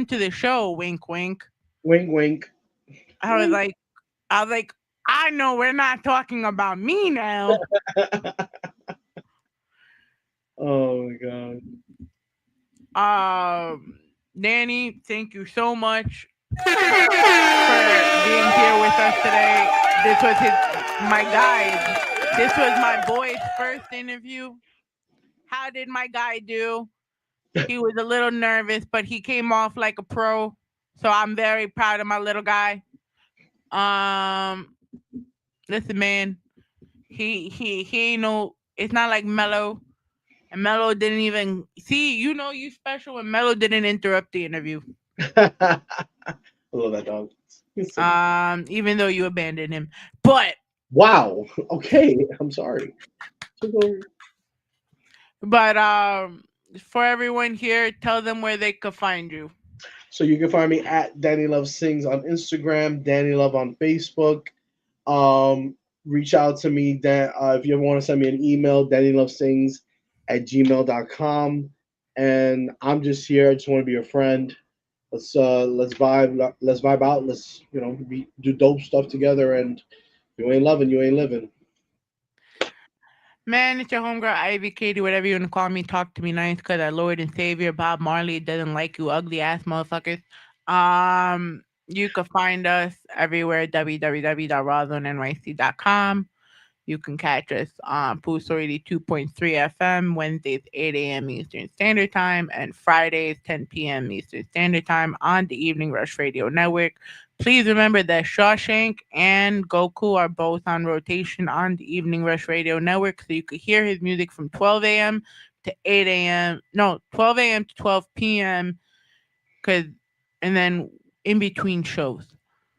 to the show, wink wink. Wink, wink. I was like, I was like, I know we're not talking about me now. Oh my god. Danny, thank you so much for being here with us today. This was my guide. This was my boy's first interview. How did my guy do? He was a little nervous, but he came off like a pro. So I'm very proud of my little guy. Listen, man, he ain't no. It's not like Mello. And Mello didn't even see. You special when Mello didn't interrupt the interview. I love that dog. Even though you abandoned him, but Wow. Okay. I'm sorry. but for everyone here, tell them where they could find you. So you can find me at DannyLoveSings on Instagram, Danny Love on Facebook. Reach out to me if you ever want to send me an email, DannyLoveSings@gmail.com. And I'm just here. I just want to be your friend. Let's vibe. Let's vibe out. Let's do dope stuff together. And if you ain't loving, you ain't living. Man, it's your homegirl Ivy Katie, whatever you want to call me. Talk to me nice, cause our Lord and Savior Bob Marley doesn't like you ugly ass motherfuckers. You can find us everywhere, www.rawrzonenyc.com. You can catch us on Pulse 82.3 FM, Wednesdays 8 a.m. Eastern Standard Time, and Fridays 10 p.m. Eastern Standard Time on the Evening Rush Radio Network. Please remember that Shawshank and Goku are both on rotation on the Evening Rush Radio Network, so you could hear his music from 12 a.m. to 8 a.m. No, 12 a.m. to 12 p.m. And then in between shows.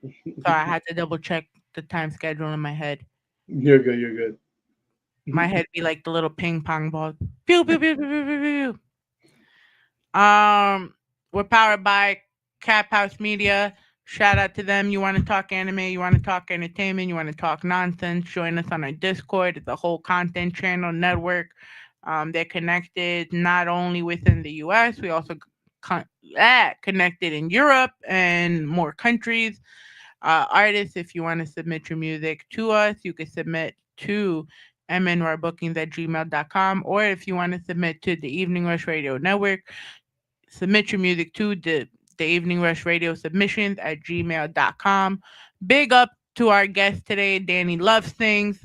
So I had to double check the time schedule in my head. You're good. You're good. My head be like the little ping pong balls. Pew, pew, pew, pew, pew, pew, pew. We're powered by Cap House Media. Shout out to them. You want to talk anime, you want to talk entertainment, you want to talk nonsense, join us on our Discord. It's a whole content channel network. They're connected not only within the US, we also connected in Europe and more countries. Artists, if you want to submit your music to us, you can submit to mnrbookings@gmail.com, or if you want to submit to the Evening Rush Radio Network, submit your music to the Evening Rush Radio submissions at gmail.com. Big up to our guest today, DannyLoveSings.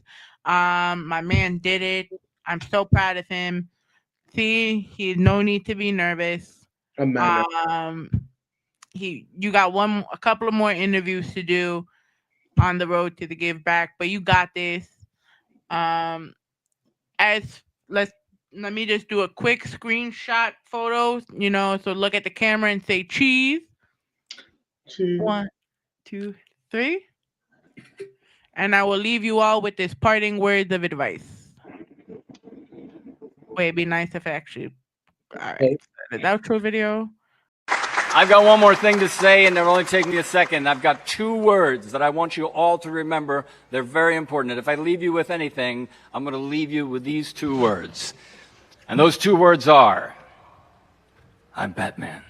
My man did it. I'm so proud of him. See, he no need to be nervous. You got a couple of more interviews to do on the road to the Giveback, but you got this. Let me just do a quick screenshot photos, so look at the camera and say cheese. Cheese. 1, 2, 3. And I will leave you all with this parting words of advice. Wait, it'd be nice if I actually. All right. The outro video. I've got one more thing to say, and it'll only take me a second. I've got 2 words that I want you all to remember. They're very important. And if I leave you with anything, I'm going to leave you with these 2 words. And those 2 words are, I'm Batman.